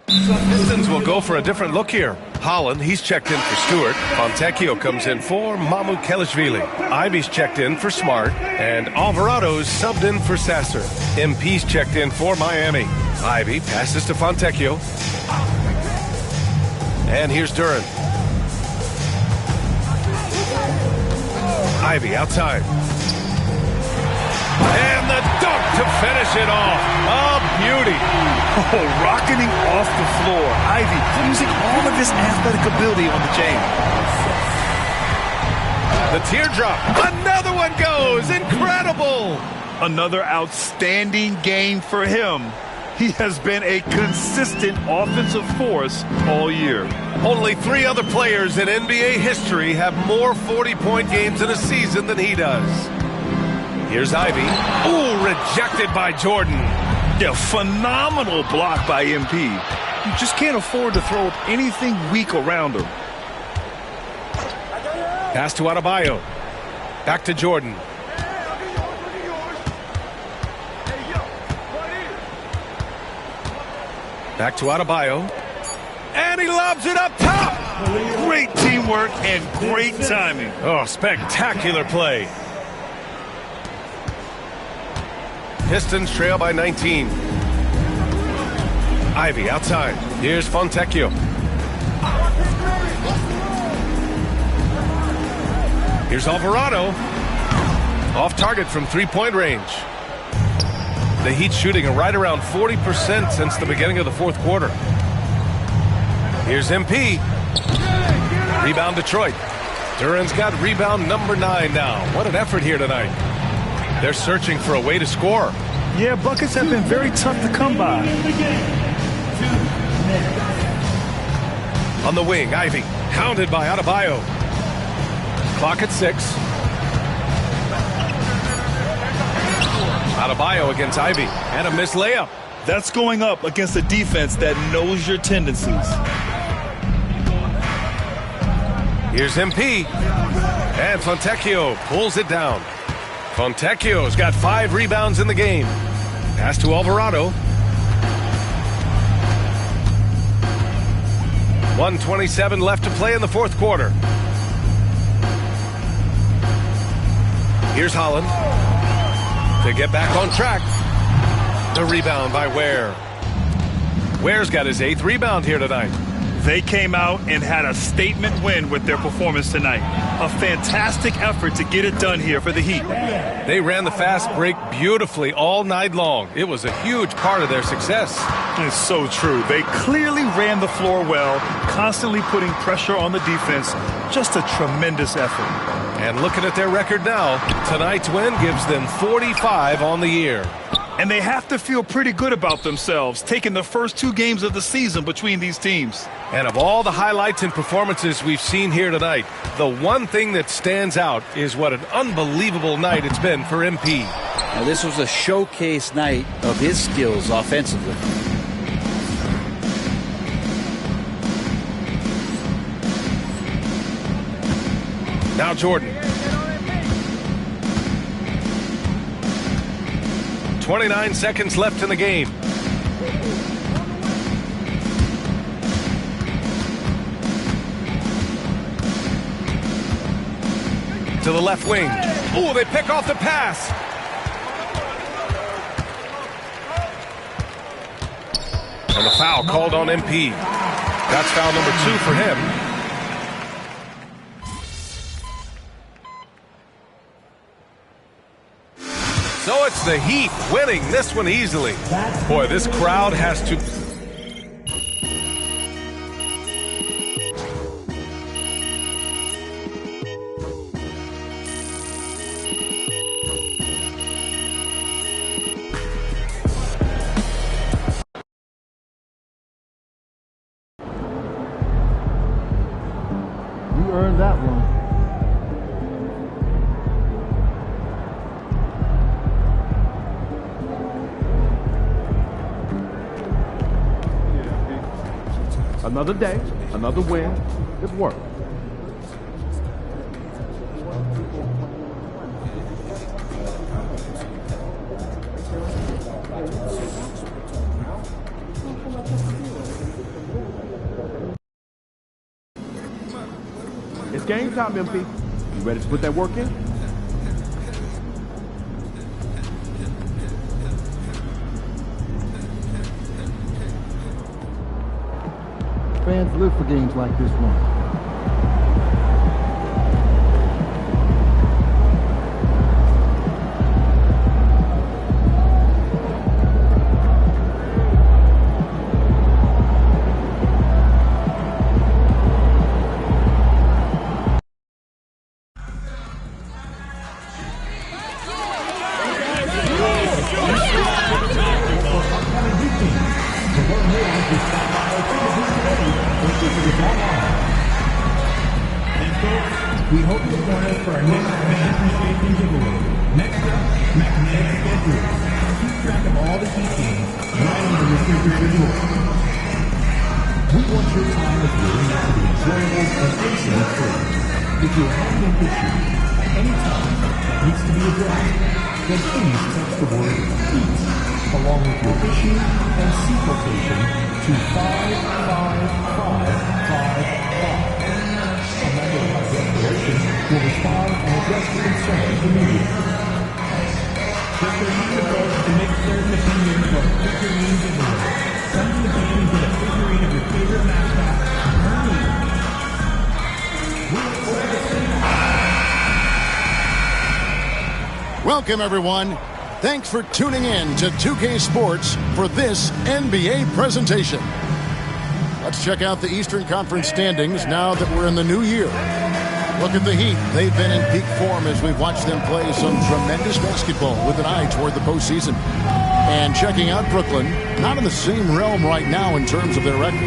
[SPEAKER 2] Pistons will go for a different look here. Holland, he's checked in for Stewart. Fontecchio comes in for Mamoukelashvili. Ivy's checked in for Smart. And Alvarado's subbed in for Sasser. MP's checked in for Miami. Ivy passes to Fontecchio. And here's Duran. Ivy outside. And the dunk to finish it off. A beauty.
[SPEAKER 3] Oh, rocketing off the floor. Ivy using all of his athletic ability on the jam.
[SPEAKER 2] The teardrop. Another one goes. Incredible.
[SPEAKER 3] Another outstanding game for him. He has been a consistent offensive force all year.
[SPEAKER 2] Only 3 other players in NBA history have more 40-point games in a season than he does. Here's Ivy. Ooh, rejected by Jordan.
[SPEAKER 3] Yeah, phenomenal block by MP. You just can't afford to throw up anything weak around him.
[SPEAKER 2] Pass to Adebayo. Back to Jordan. Back to Adebayo. And he lobs it up top.
[SPEAKER 3] Great teamwork and great timing.
[SPEAKER 2] Oh, spectacular play. Pistons trail by 19. Ivy outside. Here's Fontecchio. Here's Alvarado. Off target from 3-point range. The Heat shooting right around 40% since the beginning of the 4th quarter. Here's MP. Rebound Detroit. Duran's got rebound number 9 now. What an effort here tonight. They're searching for a way to score.
[SPEAKER 3] Yeah, buckets have been very tough to come by.
[SPEAKER 2] On the wing, Ivy, hounded by Adebayo. Clock at 6. Adebayo against Ivy, and a missed layup.
[SPEAKER 3] That's going up against a defense that knows your tendencies.
[SPEAKER 2] Here's MP, and Fontecchio pulls it down. Fontecchio's got 5 rebounds in the game. Pass to Alvarado. 1:27 left to play in the 4th quarter. Here's Holland to get back on track. The rebound by Ware. Ware's got his 8th rebound here tonight.
[SPEAKER 3] They came out and had a statement win with their performance tonight. A fantastic effort to get it done here for the Heat.
[SPEAKER 2] They ran the fast break beautifully all night long. It was a huge part of their success.
[SPEAKER 3] It's so true. They clearly ran the floor well, constantly putting pressure on the defense. Just a tremendous effort.
[SPEAKER 2] And looking at their record now, tonight's win gives them 45 on the year.
[SPEAKER 3] And they have to feel pretty good about themselves, taking the first 2 games of the season between these teams.
[SPEAKER 2] And of all the highlights and performances we've seen here tonight, the one thing that stands out is what an unbelievable night it's been for MP.
[SPEAKER 4] Now, this was a showcase night of his skills offensively.
[SPEAKER 2] Now Jordan. 29 seconds left in the game. To the left wing. Ooh, they pick off the pass. And the foul called on MP. That's foul number 2 for him. So it's the Heat winning this one easily. Boy, this crowd has to...
[SPEAKER 1] You earned that one. Another day, another win. Good work. It's game time, MP. You ready to put that work in? Fans live for games like this one. We hope you join us for our next fan appreciation giveaway. Next up, magnetic schedules. Keep track of all the Heat games right on the refrigerator door. We want your time with your Heat to be enjoyable and incident-free. If you're having an issue at any time that needs to be addressed, then please text the word Heat along with your issue and seat location to 55555. A member of our desperation will respond and address the concerns immediately. Just a reminder to make certain opinions of figurine giveaway. Send the game get a figurine of your favorite mascot early. We look forward to seeing you.
[SPEAKER 9] Welcome, everyone. Thanks for tuning in to 2K Sports for this NBA presentation. Let's check out the Eastern Conference standings now that we're in the new year. Look at the Heat. They've been in peak form as we've watched them play some tremendous basketball with an eye toward the postseason. And checking out Brooklyn, not in the same realm right now in terms of their record.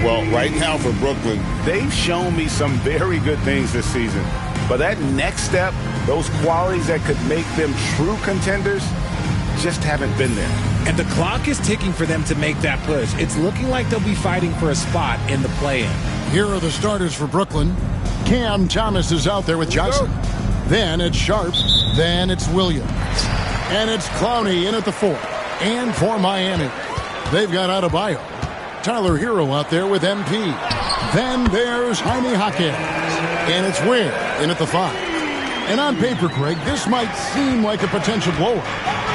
[SPEAKER 10] Well, right now for Brooklyn, they've shown me some very good things this season. But that next step, those qualities that could make them true contenders, just haven't been there.
[SPEAKER 11] And the clock is ticking for them to make that push. It's looking like they'll be fighting for a spot in the play-in.
[SPEAKER 9] Here are the starters for Brooklyn. Cam Thomas is out there with Johnson. Then it's Sharp. Then it's Williams. And it's Clowney in at the 4. And for Miami, they've got Adebayo. Tyler Hero out there with MP. Then there's Jaime Jaquez. And it's Ware in at the 5. And on paper, Greg, this might seem like a potential blowout,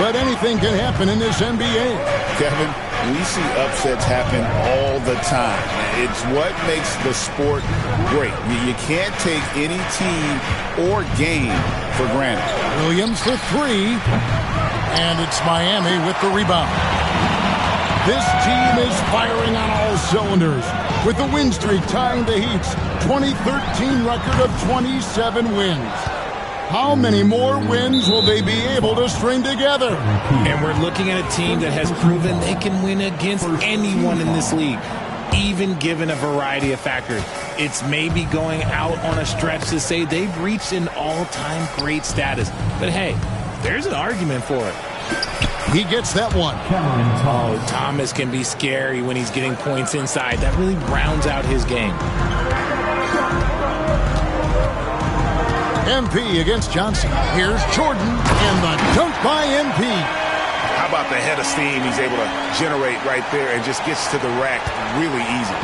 [SPEAKER 9] but anything can happen in this NBA.
[SPEAKER 10] Kevin, we see upsets happen all the time. It's what makes the sport great. You can't take any team or game for granted.
[SPEAKER 9] Williams for 3, and it's Miami with the rebound. This team is firing on all cylinders, with the win streak tying the Heat's 2013 record of 27 wins. How many more wins will they be able to string together?
[SPEAKER 11] And we're looking at a team that has proven they can win against anyone in this league, even given a variety of factors. It's maybe going out on a stretch to say they've reached an all-time great status. But hey, there's an argument for it.
[SPEAKER 9] He gets that one.
[SPEAKER 11] Oh, Thomas can be scary when he's getting points inside. That really rounds out his game.
[SPEAKER 9] MP against Johnson. Here's Jordan, and the dunk by MP.
[SPEAKER 10] How about the head of steam he's able to generate right there and just gets to the rack really easy.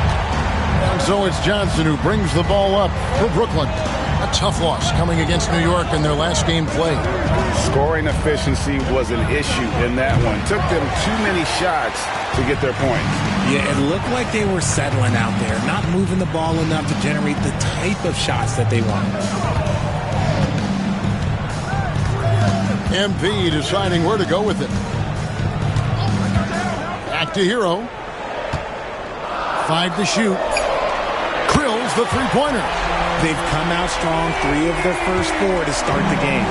[SPEAKER 9] And so it's Johnson who brings the ball up for Brooklyn. A tough loss coming against New York in their last game played.
[SPEAKER 10] Scoring efficiency was an issue in that one. Took them too many shots to get their points.
[SPEAKER 11] Yeah, it looked like they were settling out there, not moving the ball enough to generate the type of shots that they wanted.
[SPEAKER 9] MP deciding where to go with it. Back to Hero. 5 to shoot. Krills the three-pointer.
[SPEAKER 11] They've come out strong, 3 of their first 4 to start the game.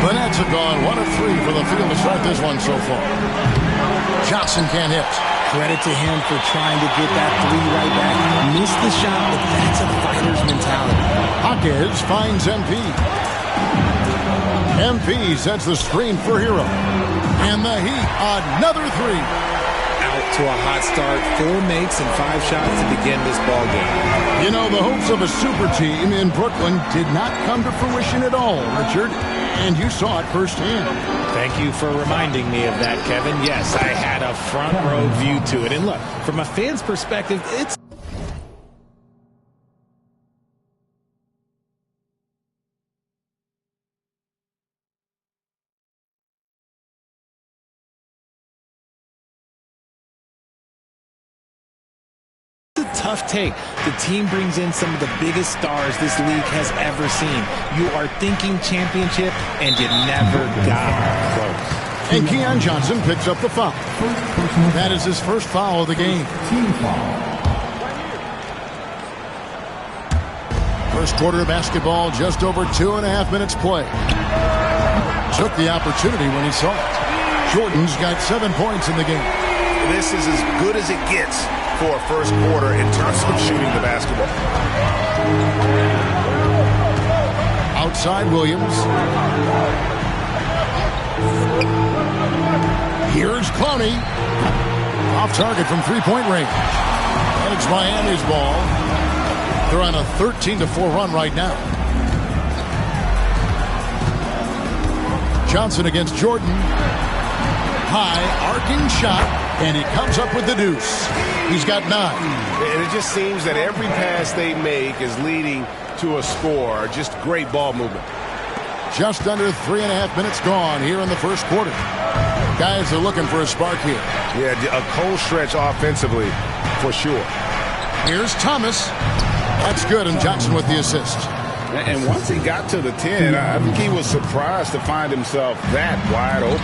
[SPEAKER 9] The Nets have gone 1 of 3 for the field to start this one so far. Johnson can't hit.
[SPEAKER 11] Credit to him for trying to get that 3 right back. Missed the shot, but that's a fighter's mentality.
[SPEAKER 9] Hawkins finds MP. MP sets the screen for Hero. And the Heat, another 3.
[SPEAKER 11] Out to a hot start, 4 makes and 5 shots to begin this ball game.
[SPEAKER 9] You know, the hopes of a super team in Brooklyn did not come to fruition at all, Richard. And you saw it firsthand.
[SPEAKER 11] Thank you for reminding me of that, Kevin. Yes, I had a front row view to it. And look, from a fan's perspective, it's tough take. The team brings in some of the biggest stars this league has ever seen. You are thinking championship, and you never got close.
[SPEAKER 9] And Keon Johnson picks up the foul. That is his first foul of the game.
[SPEAKER 1] Team foul.
[SPEAKER 9] First quarter of basketball, just over 2.5 minutes play. Took the opportunity when he saw it. Jordan's got 7 points in the game.
[SPEAKER 10] This is as good as it gets for a first quarter in terms of shooting the basketball.
[SPEAKER 9] Outside Williams. Here's Clowney. Off target from three-point range. And it's Miami's ball. They're on a 13-4 run right now. Johnson against Jordan. High, arcing shot, and he comes up with the deuce. He's got 9.
[SPEAKER 10] And it just seems that every pass they make is leading to a score. Just great ball movement.
[SPEAKER 9] Just under 3.5 minutes gone here in the first quarter. Guys are looking for a spark here.
[SPEAKER 10] Yeah, a cold stretch offensively, for sure.
[SPEAKER 9] Here's Thomas. That's good, and Johnson with the assist.
[SPEAKER 10] And once he got to the 10, I think he was surprised to find himself that wide open.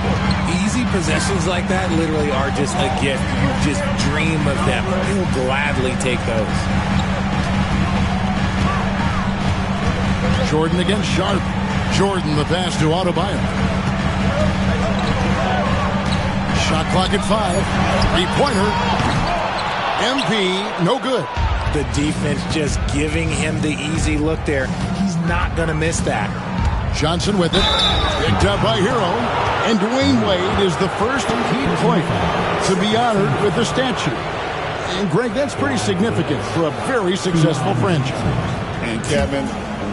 [SPEAKER 11] Easy possessions like that literally are just a gift. You just dream of them. He'll gladly take those.
[SPEAKER 9] Jordan against Sharp. Jordan the pass to Adebayo. Shot clock at 5. Three-pointer. MP, no good.
[SPEAKER 11] The defense just giving him the easy look there. He's not going to miss that.
[SPEAKER 9] Johnson with it. Picked up by Hero. And Dwayne Wade is the first Heat player to be honored with the statue. And, Greg, that's pretty significant for a very successful franchise.
[SPEAKER 10] And, Kevin,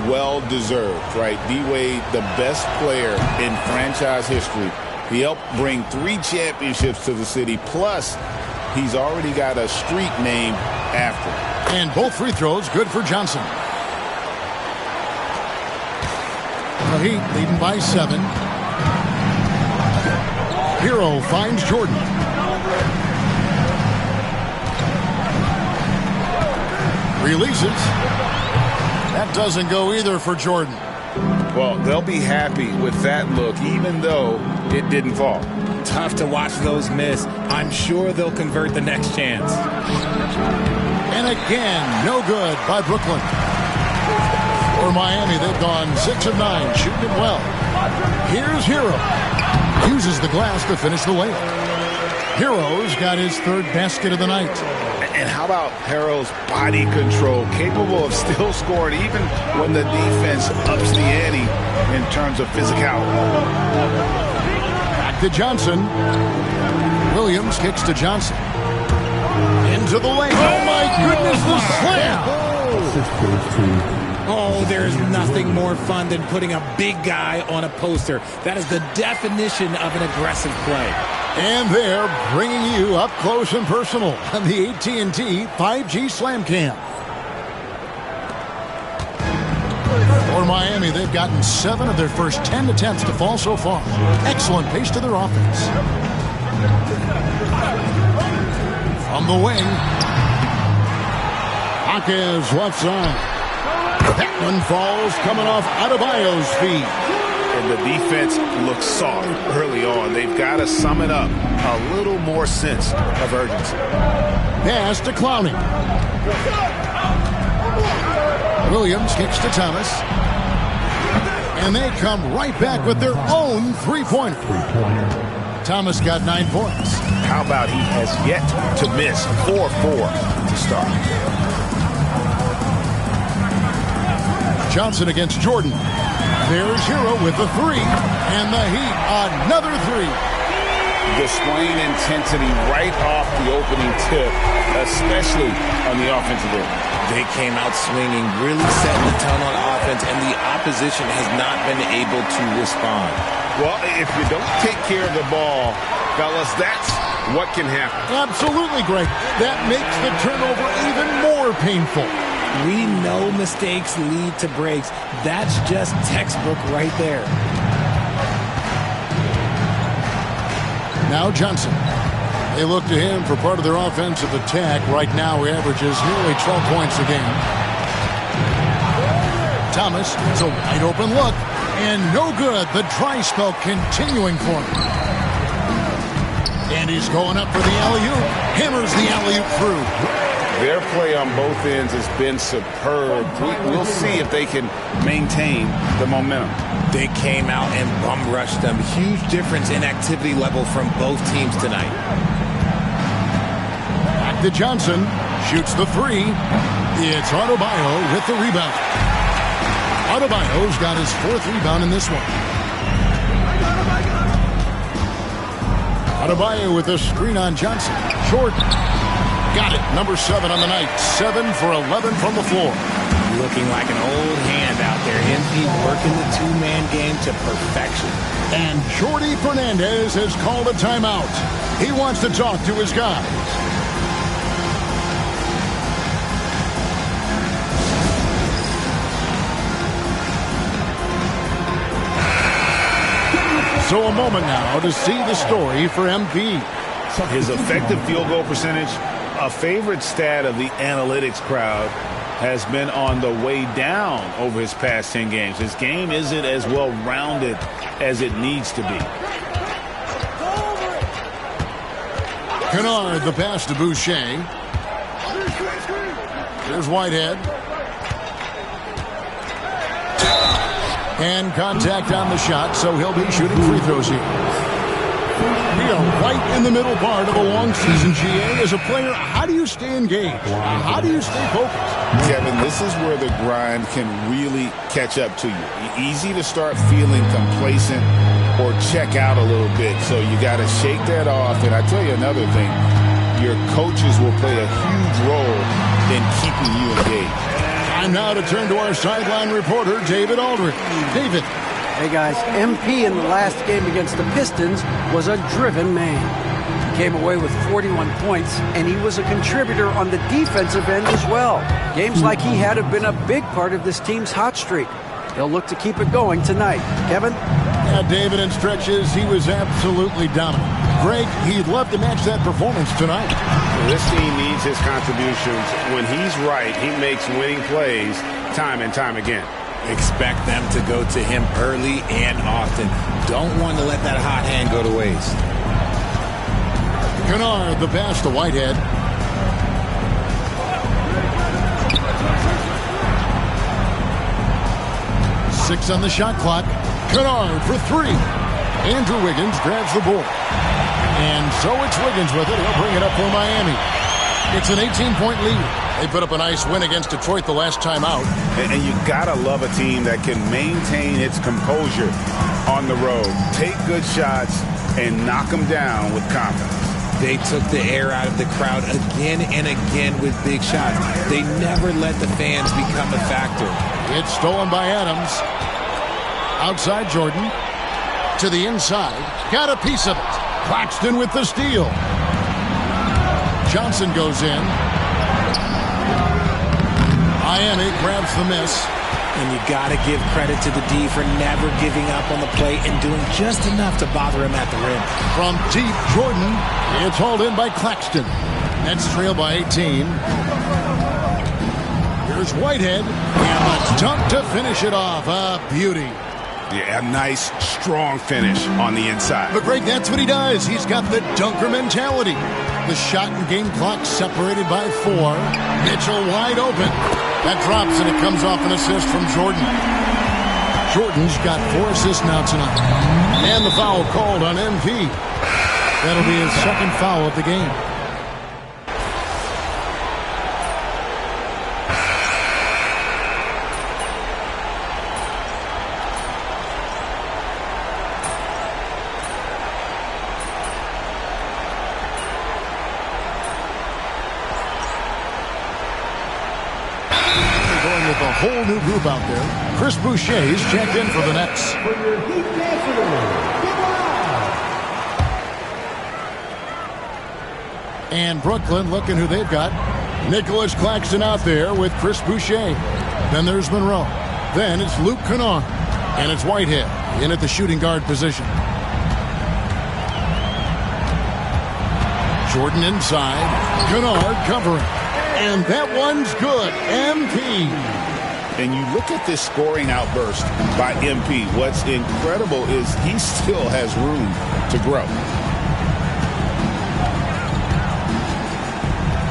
[SPEAKER 10] well-deserved, right? D-Wade, the best player in franchise history. He helped bring 3 championships to the city. Plus, he's already got a street named after him.
[SPEAKER 9] And both free throws good for Johnson. The Heat leading by 7. Hero finds Jordan. Releases. That doesn't go either for Jordan.
[SPEAKER 10] Well, they'll be happy with that look, even though it didn't fall.
[SPEAKER 11] Tough to watch those miss. I'm sure they'll convert the next chance.
[SPEAKER 9] And again, no good by Brooklyn. For Miami, they've gone 6 of 9, shooting it well. Here's Hero. Uses the glass to finish the layup. Hero's got his 3rd basket of the night.
[SPEAKER 10] And how about Hero's body control, capable of still scoring even when the defense ups the ante in terms of physicality.
[SPEAKER 9] Back to Johnson. Williams kicks to Johnson. Into the lane. Oh, my goodness, the slam.
[SPEAKER 1] Assist goes to
[SPEAKER 11] Oh, there's nothing more fun than putting a big guy on a poster. That is the definition of an aggressive play.
[SPEAKER 9] And they're bringing you up close and personal on the AT&T 5G Slam Cam. For Miami, they've gotten 7 of their first 10 attempts to fall so far. Excellent pace to their offense. From the wing, Jaquez left side. That one falls coming off Adebayo's feet.
[SPEAKER 10] And the defense looks soft early on. They've got to sum it up. A little more sense of urgency.
[SPEAKER 9] Pass to Clowney. Williams kicks to Thomas. And they come right back with their own three-pointer. Thomas got 9 points.
[SPEAKER 10] How about he has yet to miss 4-4 to start.
[SPEAKER 9] Johnson against Jordan. There's Hero with the 3. And the Heat, another 3.
[SPEAKER 10] Displaying intensity right off the opening tip, especially on the offensive end.
[SPEAKER 11] They came out swinging, really setting the tone on offense, and the opposition has not been able to respond.
[SPEAKER 10] Well, if you don't take care of the ball, fellas, that's what can happen.
[SPEAKER 9] Absolutely, Greg. That makes the turnover even more painful.
[SPEAKER 11] We know mistakes lead to breaks. That's just textbook right there.
[SPEAKER 9] Now Johnson. They look to him for part of their offensive attack. Right now he averages nearly 12 points a game. Thomas, it's a wide open look. And no good. The dry spell continuing for him. And he's going up for the alley-oop. Hammers the alley-oop through.
[SPEAKER 10] Their play on both ends has been superb. We'll see if they can maintain the momentum.
[SPEAKER 11] They came out and bum rushed them. Huge difference in activity level from both teams tonight.
[SPEAKER 9] Back to Johnson. Shoots the 3. It's Adebayo with the rebound. Adebayo's got his 4th rebound in this one. Adebayo with a screen on Johnson. Jordan. Got it. Number 7 on the night. 7 for 11 from the floor.
[SPEAKER 11] Looking like an old hand out there. MP working the 2-man game to perfection.
[SPEAKER 9] And Jordi Fernandez has called a timeout. He wants to talk to his guys. So a moment now to see the story for MP.
[SPEAKER 10] His effective field goal percentage, a favorite stat of the analytics crowd, has been on the way down over his past 10 games. His game isn't as well-rounded as it needs to be.
[SPEAKER 9] Kennard, the pass to Boucher. Here's Whitehead. And contact on the shot, so he'll be shooting free throws here. We are right in the middle part of a long season, GA. As a player, how do you stay engaged? How do you stay focused?
[SPEAKER 10] Kevin, this is where the grind can really catch up to you. Easy to start feeling complacent or check out a little bit. So you got to shake that off. And I tell you another thing, your coaches will play a huge role in keeping you engaged.
[SPEAKER 9] Time now to turn to our sideline reporter, David Aldridge. David.
[SPEAKER 12] Hey, guys, MP in the last game against the Pistons was a driven man. He came away with 41 points, and he was a contributor on the defensive end as well. Games like he had have been a big part of this team's hot streak. They'll look to keep it going tonight. Kevin?
[SPEAKER 9] Yeah, David, in stretches, he was absolutely dominant. Greg, he'd love to match that performance tonight.
[SPEAKER 10] This team needs his contributions. When he's right, he makes winning plays time and time again.
[SPEAKER 11] Expect them to go to him early and often. Don't want to let that hot hand go to waste.
[SPEAKER 9] Kennard, the pass to Whitehead. Six on the shot clock. Kennard for 3. Andrew Wiggins grabs the board. And so it's Wiggins with it. He'll bring it up for Miami. It's an 18-point lead. They put up a nice win against Detroit the last time out.
[SPEAKER 10] And you got to love a team that can maintain its composure on the road. Take good shots and knock them down with confidence.
[SPEAKER 11] They took the air out of the crowd again and again with big shots. They never let the fans become a factor.
[SPEAKER 9] It's stolen by Adams. Outside Jordan. To the inside. Got a piece of it. Claxton with the steal. Johnson goes in. Miami grabs the miss.
[SPEAKER 11] And you got to give credit to the D for never giving up on the play and doing just enough to bother him at the rim.
[SPEAKER 9] From deep, Jordan. It's hauled in by Claxton. Nets trail by 18. Here's Whitehead. And a dunk to finish it off. A beauty.
[SPEAKER 10] Yeah, a nice, strong finish on the inside.
[SPEAKER 9] But Greg, that's what he does. He's got the dunker mentality. The shot and game clock separated by 4. Mitchell wide open. That drops and it comes off an assist from Jordan. Jordan's got 4 assists now tonight. And the foul called on MP. That'll be his second foul of the game. A whole new group out there. Chris Boucher's checked in for the Nets. And Brooklyn looking who they've got. Nicholas Claxton out there with Chris Boucher. Then there's Monroe. Then it's Luke Kennard. And it's Whitehead in at the shooting guard position. Jordan inside. Kennard covering. And that one's good. MP.
[SPEAKER 10] And you look at this scoring outburst by MP. What's incredible is he still has room to grow.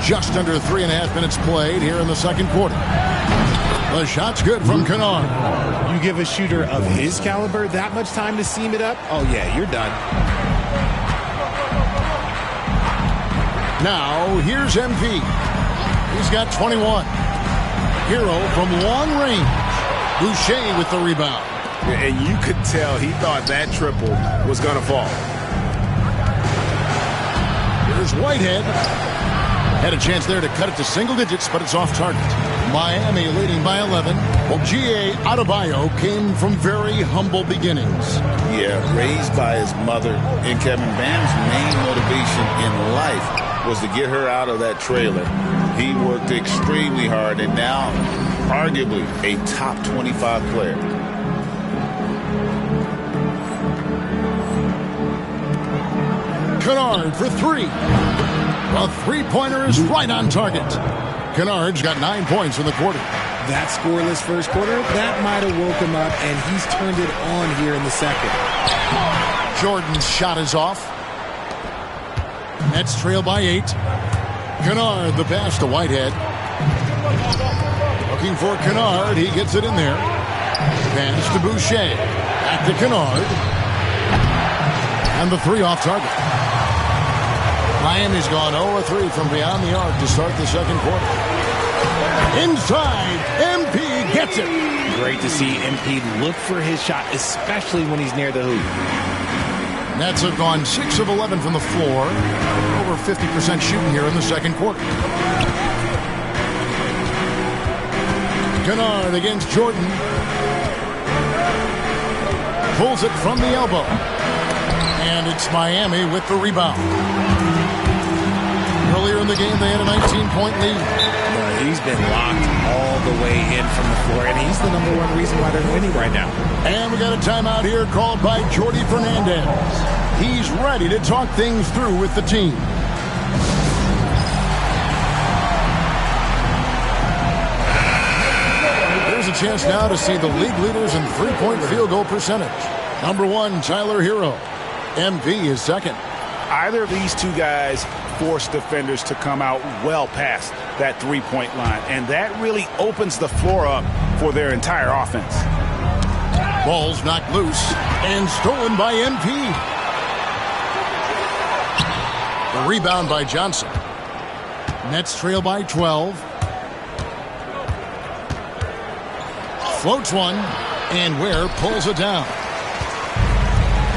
[SPEAKER 9] Just under 3.5 minutes played here in the second quarter. The shot's good from Kennard.
[SPEAKER 11] You give a shooter of his caliber that much time to seam it up? Oh, yeah, you're done.
[SPEAKER 9] Now, here's MP. He's got 21. Hero from long range. Boucher with the rebound.
[SPEAKER 10] And you could tell he thought that triple was going to fall.
[SPEAKER 9] Here's Whitehead. Had a chance there to cut it to single digits, but it's off target. Miami leading by 11. Well, G.A. Adebayo came from very humble beginnings.
[SPEAKER 10] Yeah, raised by his mother. And Kevin, Bam's main motivation in life was to get her out of that trailer. He worked extremely hard and now arguably a top 25 player.
[SPEAKER 9] Kennard for 3. A three-pointer is right on target. Kennard's got 9 points in the quarter.
[SPEAKER 11] That scoreless first quarter, that might have woke him up, and he's turned it on here in the second.
[SPEAKER 9] Jordan's shot is off. Nets trail by 8. Kennard, the pass to Whitehead. Looking for Kennard. He gets it in there. Pass to Boucher. Back to Kennard. And the 3 off target. Miami's gone 0-3 from beyond the arc to start the second quarter. Inside, MP gets it.
[SPEAKER 11] Great to see MP look for his shot, especially when he's near the hoop.
[SPEAKER 9] Nets have gone 6 of 11 from the floor. Over 50% shooting here in the second quarter. Kennard against Jordan. Pulls it from the elbow. And it's Miami with the rebound. Earlier in the game, they had a 19-point lead.
[SPEAKER 11] He's been locked all the way in from the floor, and he's the number 1 reason why they're winning right now.
[SPEAKER 9] And we got a timeout here called by Jordi Fernandez. He's ready to talk things through with the team. There's a chance now to see the league leaders in three-point field goal percentage. Number 1, Tyler Hero. MP is second.
[SPEAKER 10] Either of these two guys force defenders to come out well past that three-point line, and that really opens the floor up for their entire offense.
[SPEAKER 9] Ball's knocked loose and stolen by MP. The rebound by Johnson. Nets trail by 12. Floats one, and Ware pulls it down.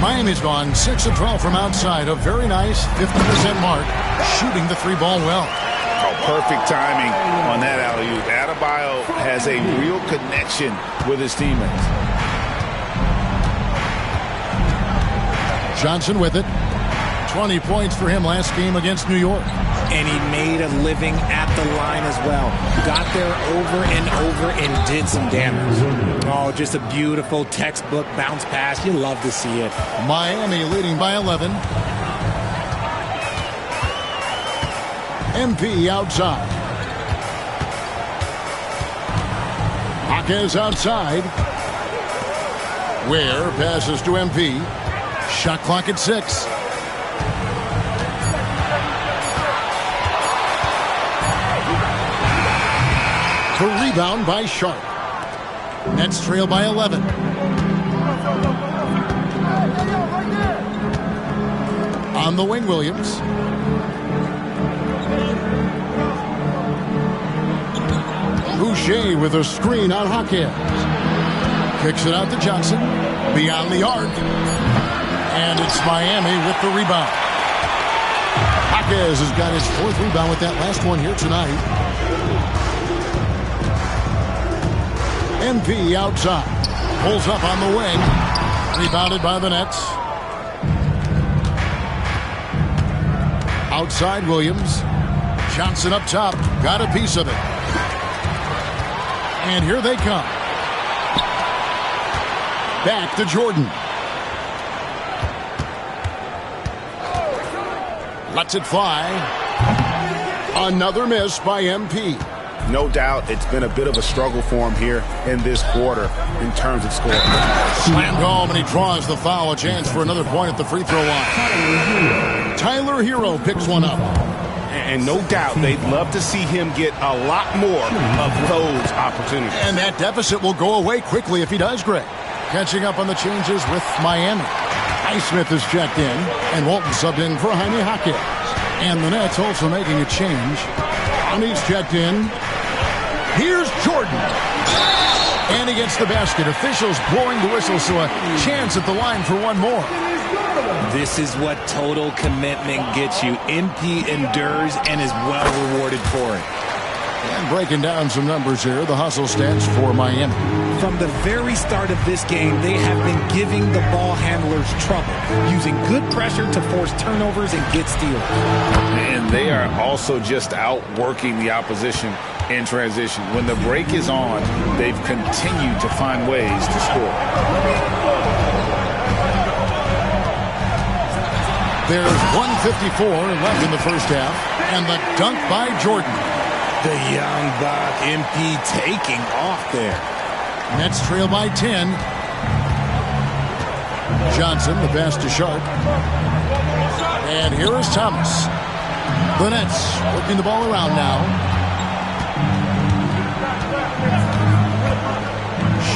[SPEAKER 9] Miami's gone 6 of 12 from outside. A very nice 50% mark, shooting the three ball well.
[SPEAKER 10] Oh, perfect timing on that alley-oop. Adebayo has a real connection with his teammates.
[SPEAKER 9] Johnson with it. 20 points for him last game against New York.
[SPEAKER 11] And he made a living at the line as well. Got there over and over and did some damage. Oh, just a beautiful textbook bounce pass. You love to see it.
[SPEAKER 9] Miami leading by 11. MP outside. Jaquez outside. Ware passes to MP. Shot clock at 6. The rebound by Sharp. Nets trail by 11. On the wing, Williams. Boucher with a screen on Jaquez. Kicks it out to Johnson. Beyond the arc. And it's Miami with the rebound. Jaquez has got his 4th rebound with that last one here tonight. MP outside. Pulls up on the wing. Rebounded by the Nets. Outside Williams. Johnson up top. Got a piece of it. And here they come. Back to Jordan. Lets it fly. Another miss by MP.
[SPEAKER 10] No doubt it's been a bit of a struggle for him here in this quarter in terms of scoring.
[SPEAKER 9] Slammed home, and he draws the foul. A chance for another point at the free throw line. Tyler Hero picks one up.
[SPEAKER 10] And no doubt they'd love to see him get a lot more of those opportunities.
[SPEAKER 9] And that deficit will go away quickly if he does, Greg. Catching up on the changes with Miami. Highsmith is checked in, and Walton subbed in for Jaime Jaquez. And the Nets also making a change. He's checked in. Here's Jordan. And he gets the basket. Officials blowing the whistle, so a chance at the line for one more.
[SPEAKER 11] This is what total commitment gets you. MP endures and is well rewarded for it.
[SPEAKER 9] And breaking down some numbers here, the hustle stats for Miami.
[SPEAKER 11] From the very start of this game, they have been giving the ball handlers trouble, using good pressure to force turnovers and get steals.
[SPEAKER 10] And they are also just outworking the opposition in transition. When the break is on, they've continued to find ways to score.
[SPEAKER 9] There's 1:54 left in the first half, and the dunk by Jordan.
[SPEAKER 11] The young buck, MP taking off there.
[SPEAKER 9] Nets trail by 10. Johnson, the pass to Sharp. And here is Thomas. The Nets working the ball around now.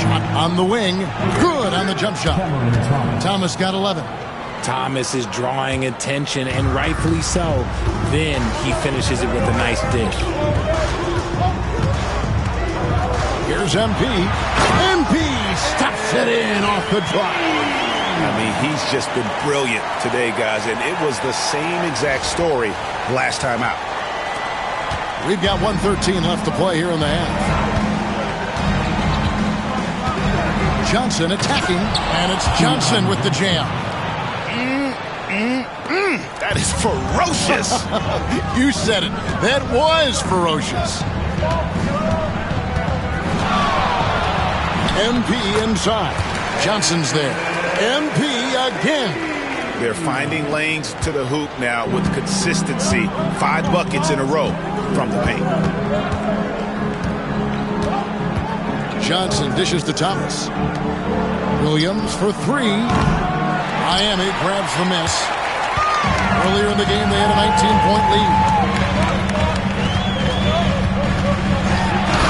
[SPEAKER 9] Shot on the wing. Good on the jump shot. Thomas got 11.
[SPEAKER 11] Thomas is drawing attention, and rightfully so. Then he finishes it with a nice dish.
[SPEAKER 9] Here's MP. MP stuffs it in off the drive.
[SPEAKER 10] I mean, he's just been brilliant today, guys, and it was the same exact story last time out.
[SPEAKER 9] We've got 1:13 left to play here in the half. Johnson attacking, and it's Johnson with the jam.
[SPEAKER 10] That is ferocious.
[SPEAKER 9] You said it. That was ferocious. MP inside. Johnson's there. MP again.
[SPEAKER 10] They're finding lanes to the hoop now with consistency. 5 buckets in a row from the paint.
[SPEAKER 9] Johnson dishes to Thomas. Williams for 3. Miami grabs the miss. Earlier in the game, they had a 19-point lead.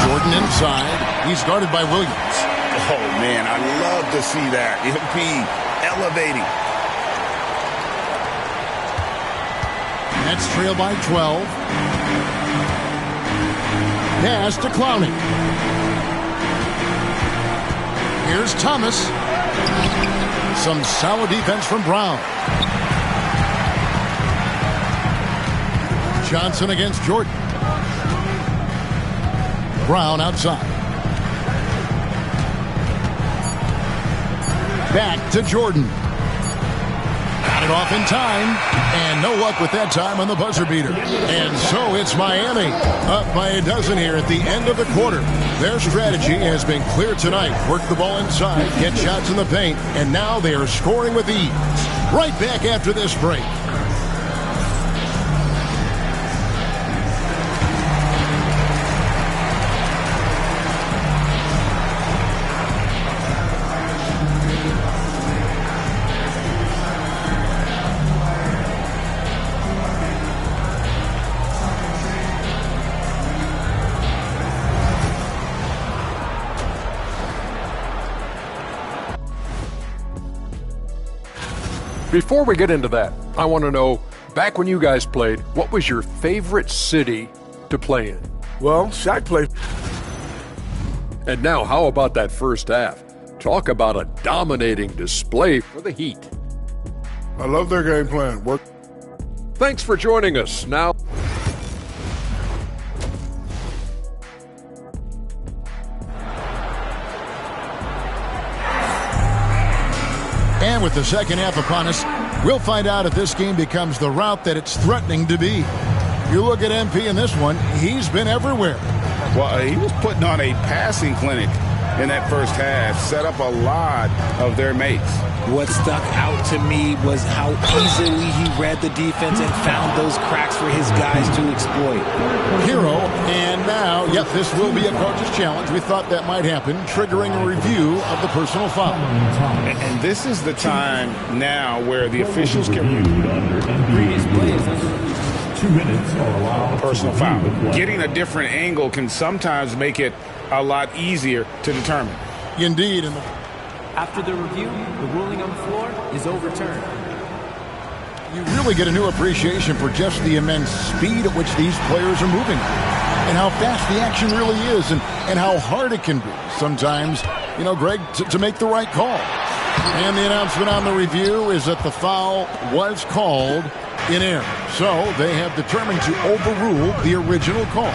[SPEAKER 9] Jordan inside. He's guarded by Williams.
[SPEAKER 10] Oh, man, I love to see that. MP elevating.
[SPEAKER 9] Nets trail by 12. Pass to Clowney. Here's Thomas. Some solid defense from Brown. Johnson against Jordan. Brown outside. Back to Jordan. Got it off in time. And no luck with that time on the buzzer beater. And so it's Miami. Up by a dozen here at the end of the quarter. Their strategy has been clear tonight. Work the ball inside, get shots in the paint, and now they are scoring with ease. Right back after this break.
[SPEAKER 7] Before we get into that, I want to know, back when you guys played, what was your favorite city to play in?
[SPEAKER 6] Well, Shaq played.
[SPEAKER 7] And now, how about that first half? Talk about a dominating display for the Heat.
[SPEAKER 6] I love their game plan. Work.
[SPEAKER 7] Thanks for joining us. Now,
[SPEAKER 9] and with the second half upon us, we'll find out if this game becomes the route that it's threatening to be. You look at MP in this one, he's been everywhere.
[SPEAKER 10] Well, he was putting on a passing clinic in that first half, set up a lot of their mates.
[SPEAKER 11] What stuck out to me was how easily he read the defense and found those cracks for his guys to exploit.
[SPEAKER 9] Hero, and now, yep, this will be a coach's challenge. We thought that might happen, triggering a review of the personal foul.
[SPEAKER 10] And this is the time now where the officials can
[SPEAKER 1] Previous plays. 2 minutes are allowed.
[SPEAKER 10] Personal foul. Getting a different angle can sometimes make it a lot easier to determine.
[SPEAKER 9] Indeed.
[SPEAKER 13] After the review, the ruling on the floor is overturned.
[SPEAKER 9] You really get a new appreciation for just the immense speed at which these players are moving and how fast the action really is and how hard it can be sometimes, you know, Greg, to make the right call. And the announcement on the review is that the foul was called in error. So they have determined to overrule the original call.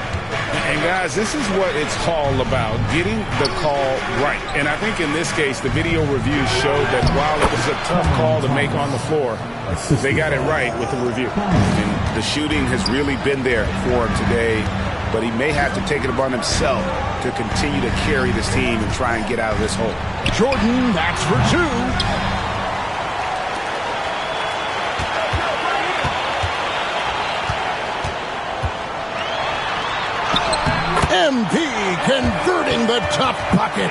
[SPEAKER 10] And guys, this is what it's all about, getting the call right. And I think in this case, the video review showed that while it was a tough call to make on the floor, they got it right with the review. And the shooting has really been there for him today, but he may have to take it upon himself to continue to carry this team and try and get out of this hole.
[SPEAKER 9] Jordan, that's for two. MP converting the top bucket.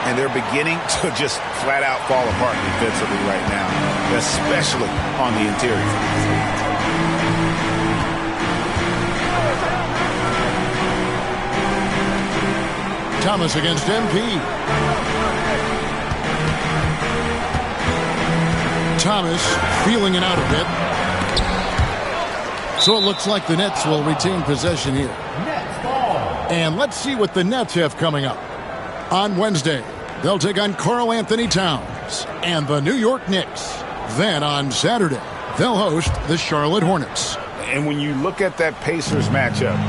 [SPEAKER 10] And they're beginning to just flat out fall apart defensively right now, especially on the interior.
[SPEAKER 9] Thomas against MP. Thomas feeling it out a bit. So it looks like the Nets will retain possession here. And let's see what the Nets have coming up. On Wednesday, they'll take on Karl Anthony Towns and the New York Knicks. Then on Saturday, they'll host the Charlotte Hornets.
[SPEAKER 10] And when you look at that Pacers matchup,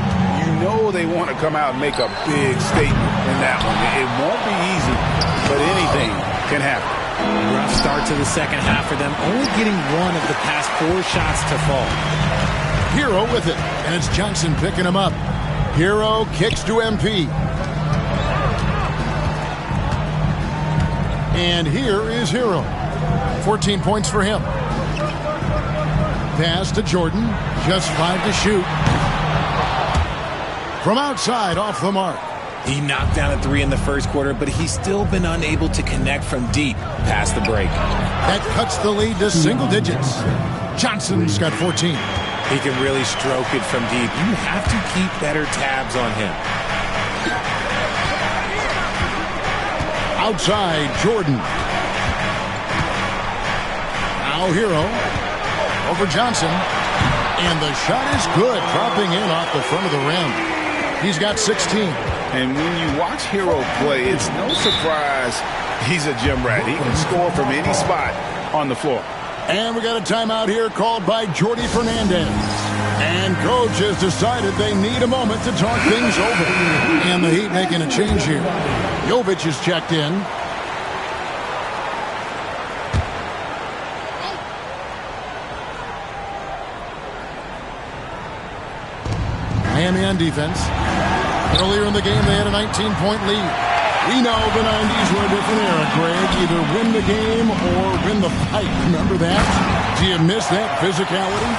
[SPEAKER 10] you know they want to come out and make a big statement in that one. It won't be easy, but anything can happen.
[SPEAKER 11] Rough start to the second half for them, only getting one of the past 4 shots to fall.
[SPEAKER 9] Hero with it, and it's Johnson picking him up. Hero kicks to MP. And here is Hero. 14 points for him. Pass to Jordan. Just 5 to shoot. From outside, off the mark.
[SPEAKER 11] He knocked down a 3 in the first quarter, but he's still been unable to connect from deep past the break.
[SPEAKER 9] That cuts the lead to single digits. Johnson's got 14.
[SPEAKER 11] He can really stroke it from deep. You have to keep better tabs on him.
[SPEAKER 9] Outside, Jordan. Now Hero. Over Johnson. And the shot is good, dropping in off the front of the rim. He's got 16.
[SPEAKER 10] And when you watch Hero play, it's no surprise he's a gym rat. He can score from any spot on the floor.
[SPEAKER 9] And we got a timeout here called by Jordi Fernandez. And coach has decided they need a moment to talk things over. And the Heat making a change here. Jovic is checked in. Miami on defense. Earlier in the game, they had a 19-point lead. We know the 90s were a different era, Greg. Either win the game or win the fight. Remember that? Do you miss that physicality?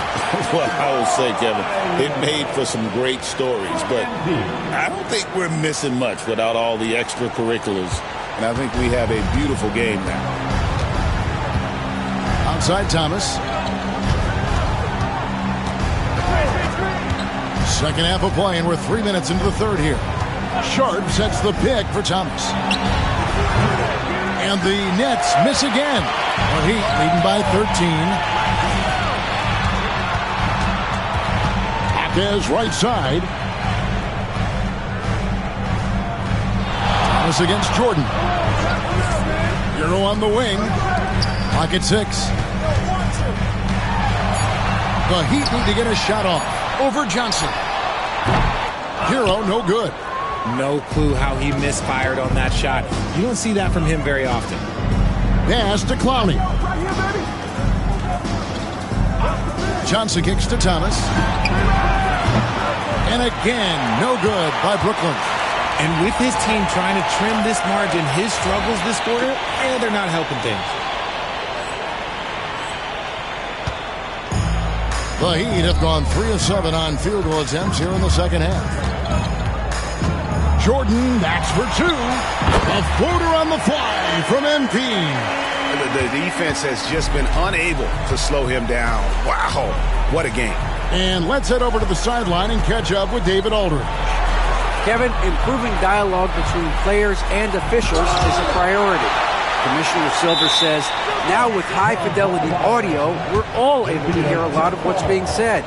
[SPEAKER 10] Well, I will say, Kevin, it made for some great stories, but I don't think we're missing much without all the extracurriculars. And I think we have a beautiful game now.
[SPEAKER 9] Outside Thomas. Second half of play, and we're 3 minutes into the third here. Sharp sets the pick for Thomas. And the Nets miss again. The Heat leading by 13. Hawkes right side. Thomas against Jordan. Euro on the wing. Clock at 6. The Heat need to get a shot off. Over Johnson. Hero, no good.
[SPEAKER 11] No clue how he misfired on that shot. You don't see that from him very often.
[SPEAKER 9] Pass to Clowney. Johnson kicks to Thomas. And again, no good by Brooklyn.
[SPEAKER 11] And with his team trying to trim this margin, his struggles this quarter, they're not helping things.
[SPEAKER 9] The Heat have gone 3 of 7 on field goal attempts here in the second half. Jordan, that's for 2. A floater on the fly from MP.
[SPEAKER 10] The defense has just been unable to slow him down. Wow, what a game.
[SPEAKER 9] And let's head over to the sideline and catch up with David Aldridge.
[SPEAKER 12] Kevin, improving dialogue between players and officials is a priority. Commissioner Silver says, now with high-fidelity audio, we're all able to hear a lot of what's being said.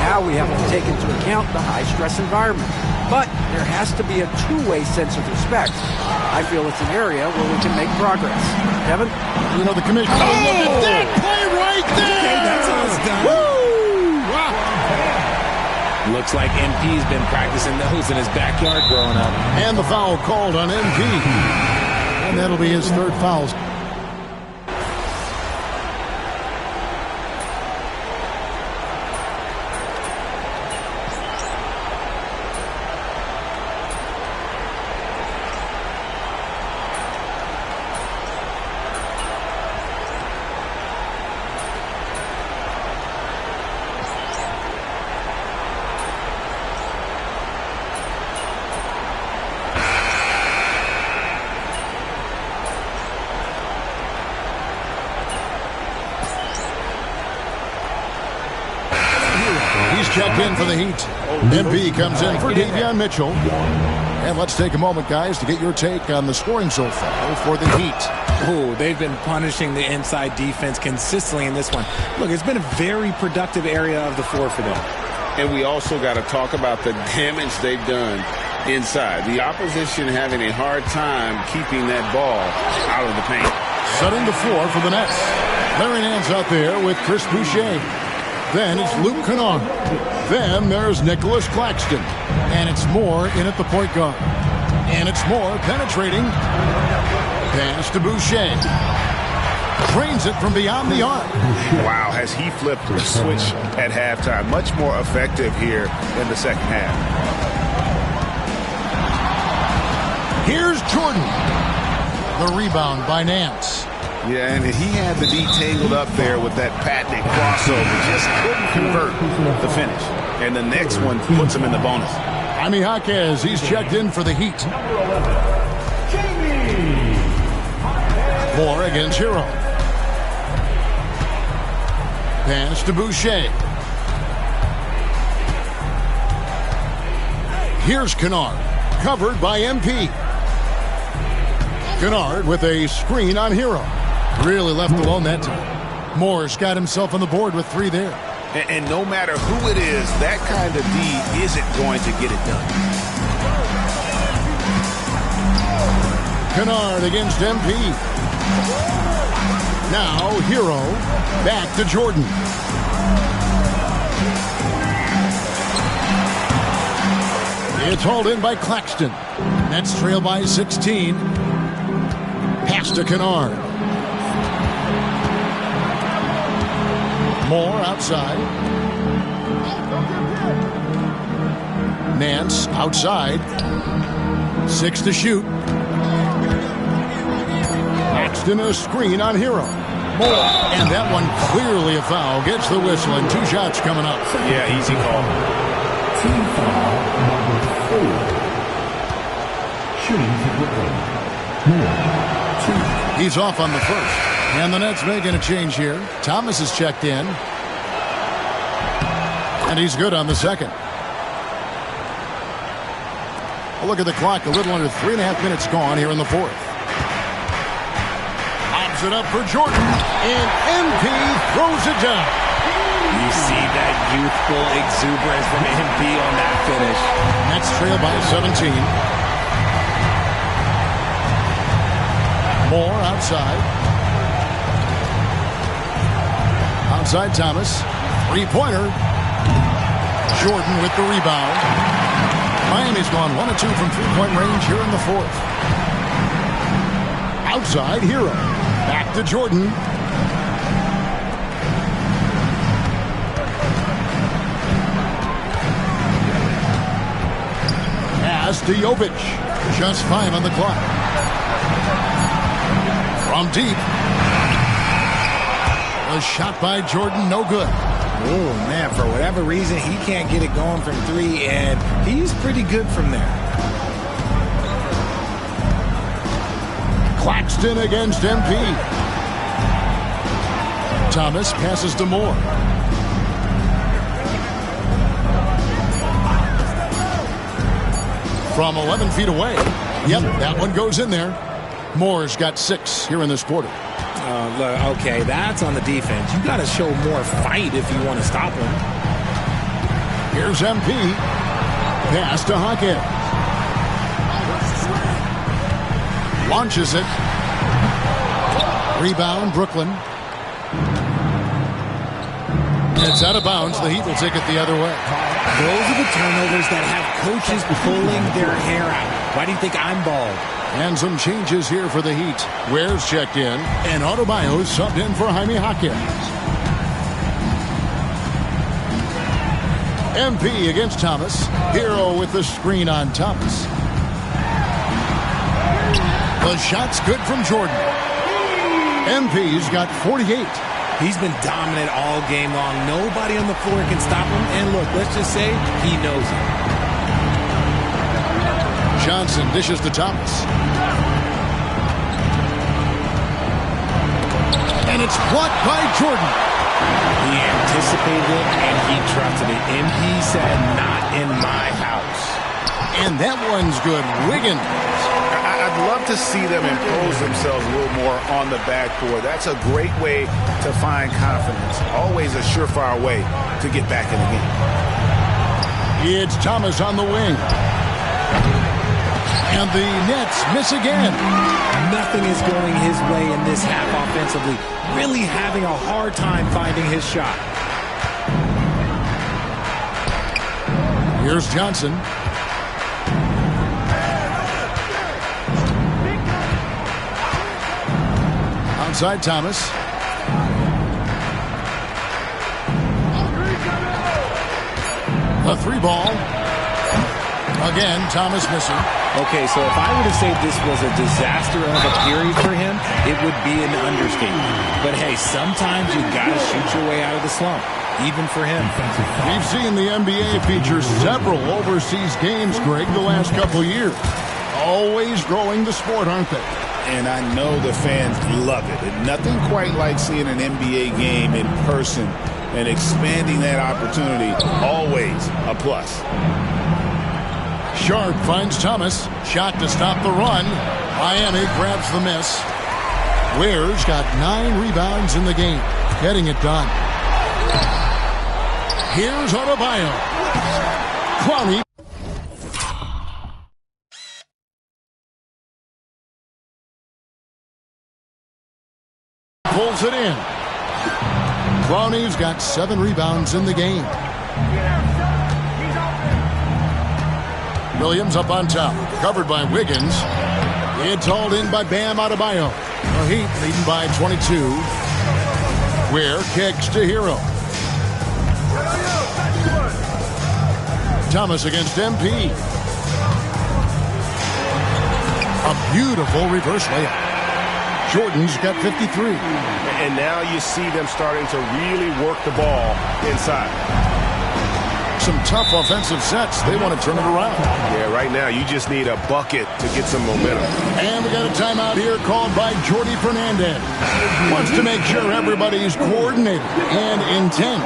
[SPEAKER 12] Now we have to take into account the high-stress environment. But there has to be a two-way sense of respect. I feel it's an area where we can make progress. Kevin?
[SPEAKER 9] You know, the commissioner... Oh, look at that play right there!
[SPEAKER 11] Okay, that's how it's done.
[SPEAKER 9] Woo! Wow.
[SPEAKER 11] Looks like MP's been practicing those in his backyard growing up.
[SPEAKER 9] And the foul called on MP. And that'll be his third foul. Checked in for the Heat. MP comes in for Davion Mitchell. And let's take a moment, guys, to get your take on the scoring so far for the Heat.
[SPEAKER 11] Oh, they've been punishing the inside defense consistently in this one. Look, it's been a very productive area of the floor for them.
[SPEAKER 10] And we also got to talk about the damage they've done inside. The opposition having a hard time keeping that ball out of the paint.
[SPEAKER 9] Setting the floor for the Nets. Larry Nance out there with Chris Boucher. Then it's Luke Kennard. Then there's Nicholas Claxton. And it's Moore in at the point guard. And it's Moore penetrating. Pass to Boucher. Drains it from beyond the arc.
[SPEAKER 10] Wow, has he flipped the switch at halftime. Much more effective here in the second half.
[SPEAKER 9] Here's Jordan. The rebound by Nance.
[SPEAKER 10] Yeah, and he had the D tangled up there with that patented crossover. Just couldn't convert the finish. And the next one puts him in the bonus.
[SPEAKER 9] Jaime Jaquez, he's checked in for the Heat. Moore against Hero. Pass to Boucher. Here's Kennard, covered by MP. Kennard with a screen on Hero. Really left alone that time. Moore's got himself on the board with 3 there.
[SPEAKER 10] And no matter who it is, that kind of D isn't going to get it done.
[SPEAKER 9] Kennard against MP. Now, Hero back to Jordan. It's hauled in by Claxton. Nets trail by 16. Pass to Kennard. Moore outside. Nance outside. 6 to shoot. Claxton a screen on Hero. Moore. And that one clearly a foul. Gets the whistle and 2 shots coming up.
[SPEAKER 10] Yeah, easy call.
[SPEAKER 1] Team foul number 4. Shooting to Brooklyn. Moore, 2.
[SPEAKER 9] He's off on the first. And the Nets making a change here. Thomas is checked in. And he's good on the second. A look at the clock. A little under 3.5 minutes gone here in the fourth. Lobs it up for Jordan. And MP throws it down.
[SPEAKER 11] You see that youthful exuberance from MP on that finish.
[SPEAKER 9] Nets trail by 17. Moore outside. Outside Thomas. 3-pointer. Jordan with the rebound. Miami's gone 1 of 2 from 3-point range here in the fourth. Outside Hero. Back to Jordan. Pass to Jovic. Just 5 on the clock. From deep. A shot by Jordan, no good.
[SPEAKER 11] Oh, man, for whatever reason, he can't get it going from 3, and he's pretty good from there.
[SPEAKER 9] Claxton against MP. Thomas passes to Moore. From 11 feet away. Yep, that one goes in there. Moore's got 6 here in this quarter.
[SPEAKER 11] Look, okay, that's on the defense. You got to show more fight if you want to stop him.
[SPEAKER 9] Here's MP. Pass to Hawkins. Launches it. Rebound, Brooklyn. It's out of bounds. The Heat will take it the other way.
[SPEAKER 11] Those are the turnovers that have coaches pulling their hair out. Why do you think I'm bald?
[SPEAKER 9] And some changes here for the Heat. Ware's checked in, and Adebayo subbed in for Jaime Hawkins. MP against Thomas. Hero with the screen on Thomas. The shot's good from Jordan. MP's got 48.
[SPEAKER 11] He's been dominant all game long. Nobody on the floor can stop him. And look, let's just say he knows it.
[SPEAKER 9] Johnson dishes to Thomas. And it's blocked by Jordan.
[SPEAKER 11] He anticipated it and he trusted it. And he said, not in my house.
[SPEAKER 9] And that one's good. Wiggins.
[SPEAKER 10] I'd love to see them impose themselves a little more on the backboard. That's a great way to find confidence. Always a surefire way to get back in the game.
[SPEAKER 9] It's Thomas on the wing. And the Nets miss again.
[SPEAKER 11] Nothing is going his way in this half offensively. Really having a hard time finding his shot.
[SPEAKER 9] Here's Johnson. Outside Thomas. A 3-ball. Again, Thomas missing.
[SPEAKER 11] Okay, so if I were to say this was a disaster of a period for him, it would be an understatement. But hey, sometimes you gotta shoot your way out of the slump, even for him.
[SPEAKER 9] We've seen the NBA feature several overseas games, Greg, the last couple of years. Always growing the sport, aren't they?
[SPEAKER 10] And I know the fans love it. And nothing quite like seeing an NBA game in person and expanding that opportunity. Always a plus.
[SPEAKER 9] Sharp finds Thomas. Shot to stop the run. Miami grabs the miss. Ware's got 9 rebounds in the game. Getting it done. Here's Adebayo. Clowney drills it in. Clowney's got 7 rebounds in the game. Williams up on top, covered by Wiggins. It's hauled in by Bam Adebayo. The Heat leading by 22. Ware kicks to Hero. Thomas against MP. A beautiful reverse layup. Jordan's got 53.
[SPEAKER 10] And now you see them starting to really work the ball inside.
[SPEAKER 9] Some tough offensive sets. They want to turn it around.
[SPEAKER 10] Yeah, right now you just need a bucket to get some momentum.
[SPEAKER 9] And we got a timeout here called by Jordi Fernandez. Wants to make sure everybody's coordinated and intent.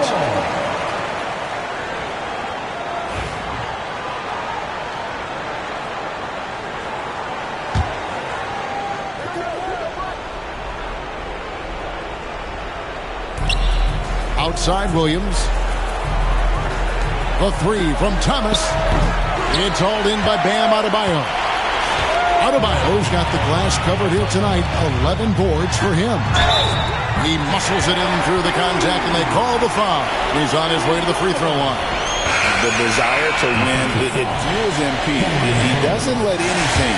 [SPEAKER 9] Outside Williams. The 3 from Thomas. It's hauled in by Bam Adebayo. Adebayo's got the glass covered here tonight. 11 boards for him. He muscles it in through the contact, and they call the foul. He's on his way to the free throw line.
[SPEAKER 10] The desire to win, it fuels MP. He doesn't let anything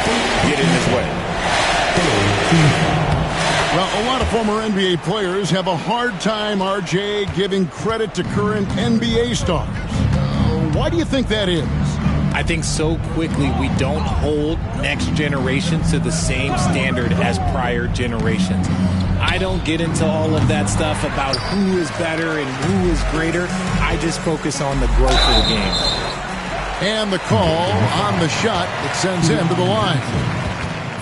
[SPEAKER 10] get in his way.
[SPEAKER 9] Well, a lot of former NBA players have a hard time, RJ, giving credit to current NBA stars. Why do you think that is?
[SPEAKER 11] I think so quickly we don't hold next generations to the same standard as prior generations. I don't get into all of that stuff about who is better and who is greater. I just focus on the growth of the game.
[SPEAKER 9] And the call on the shot that sends him to the line.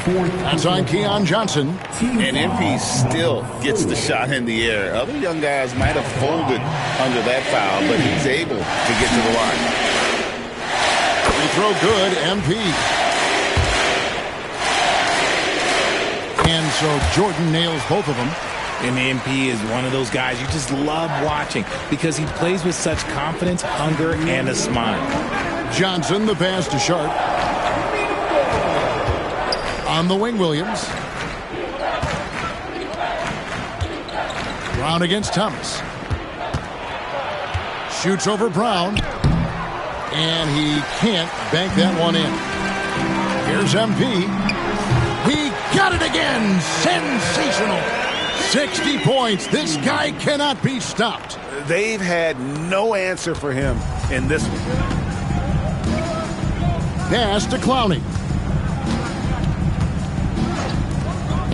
[SPEAKER 9] That's on Keon Johnson.
[SPEAKER 10] And MP still gets the shot in the air. Other young guys might have folded under that foul, but he's able to get to the line.
[SPEAKER 9] Free throw good, MP. And so Jordan nails both of them.
[SPEAKER 11] And MP is one of those guys you just love watching because he plays with such confidence, hunger, and a smile.
[SPEAKER 9] Johnson, the pass to Sharp. On the wing, Williams. Brown against Thomas. Shoots over Brown. And he can't bank that one in. Here's MP. He got it again. Sensational. 60 points. This guy cannot be stopped.
[SPEAKER 10] They've had no answer for him in this one.
[SPEAKER 9] Pass to Clowney.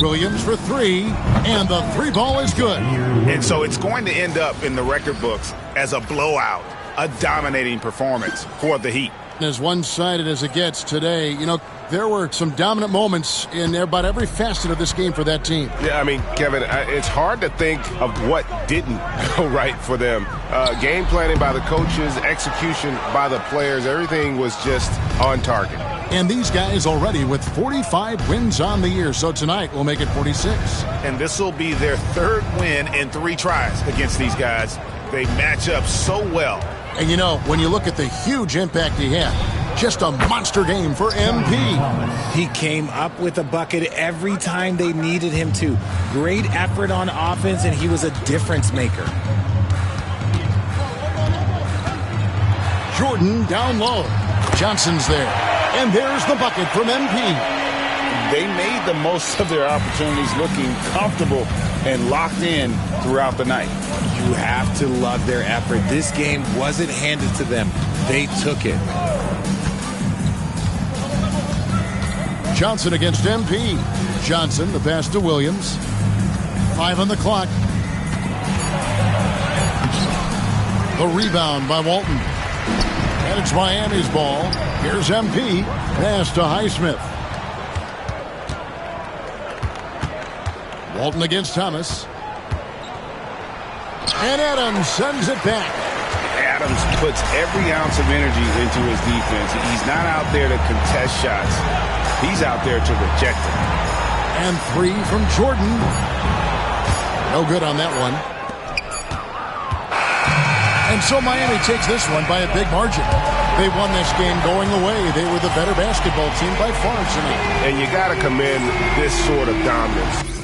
[SPEAKER 9] Williams for 3, and the 3 ball is good.
[SPEAKER 10] And so it's going to end up in the record books as a blowout, a dominating performance for the Heat.
[SPEAKER 9] As one-sided as it gets today, you know, there were some dominant moments in about every facet of this game for that team.
[SPEAKER 2] Yeah, I mean, Kevin, it's hard to think of what didn't go right for them. Game planning by the coaches, execution by the players, everything was just on target.
[SPEAKER 9] And these guys already with 45 wins on the year, so tonight we'll make it 46.
[SPEAKER 10] And this will be their 3rd win in 3 tries against these guys. They match up so well.
[SPEAKER 9] And you know, when you look at the huge impact he had, just a monster game for MP.
[SPEAKER 11] He came up with a bucket every time they needed him to. Great effort on offense, and he was a difference maker.
[SPEAKER 9] Jordan down low. Johnson's there. And there's the bucket from MP.
[SPEAKER 10] They made the most of their opportunities, looking comfortable and locked in throughout the night.
[SPEAKER 11] You have to love their effort. This game wasn't handed to them. They took it.
[SPEAKER 9] Johnson against MP. Johnson, the pass to Williams. 5 on the clock. The rebound by Walton. And it's Miami's ball. Here's MP. Pass to Highsmith. Walton against Thomas. And Adams sends it back.
[SPEAKER 10] Adams puts every ounce of energy into his defense. He's not out there to contest shots. He's out there to reject them.
[SPEAKER 9] And 3 from Jordan. No good on that one. And so Miami takes this one by a big margin. They won this game going away. They were the better basketball team by far tonight.
[SPEAKER 2] And you got to commend this sort of dominance.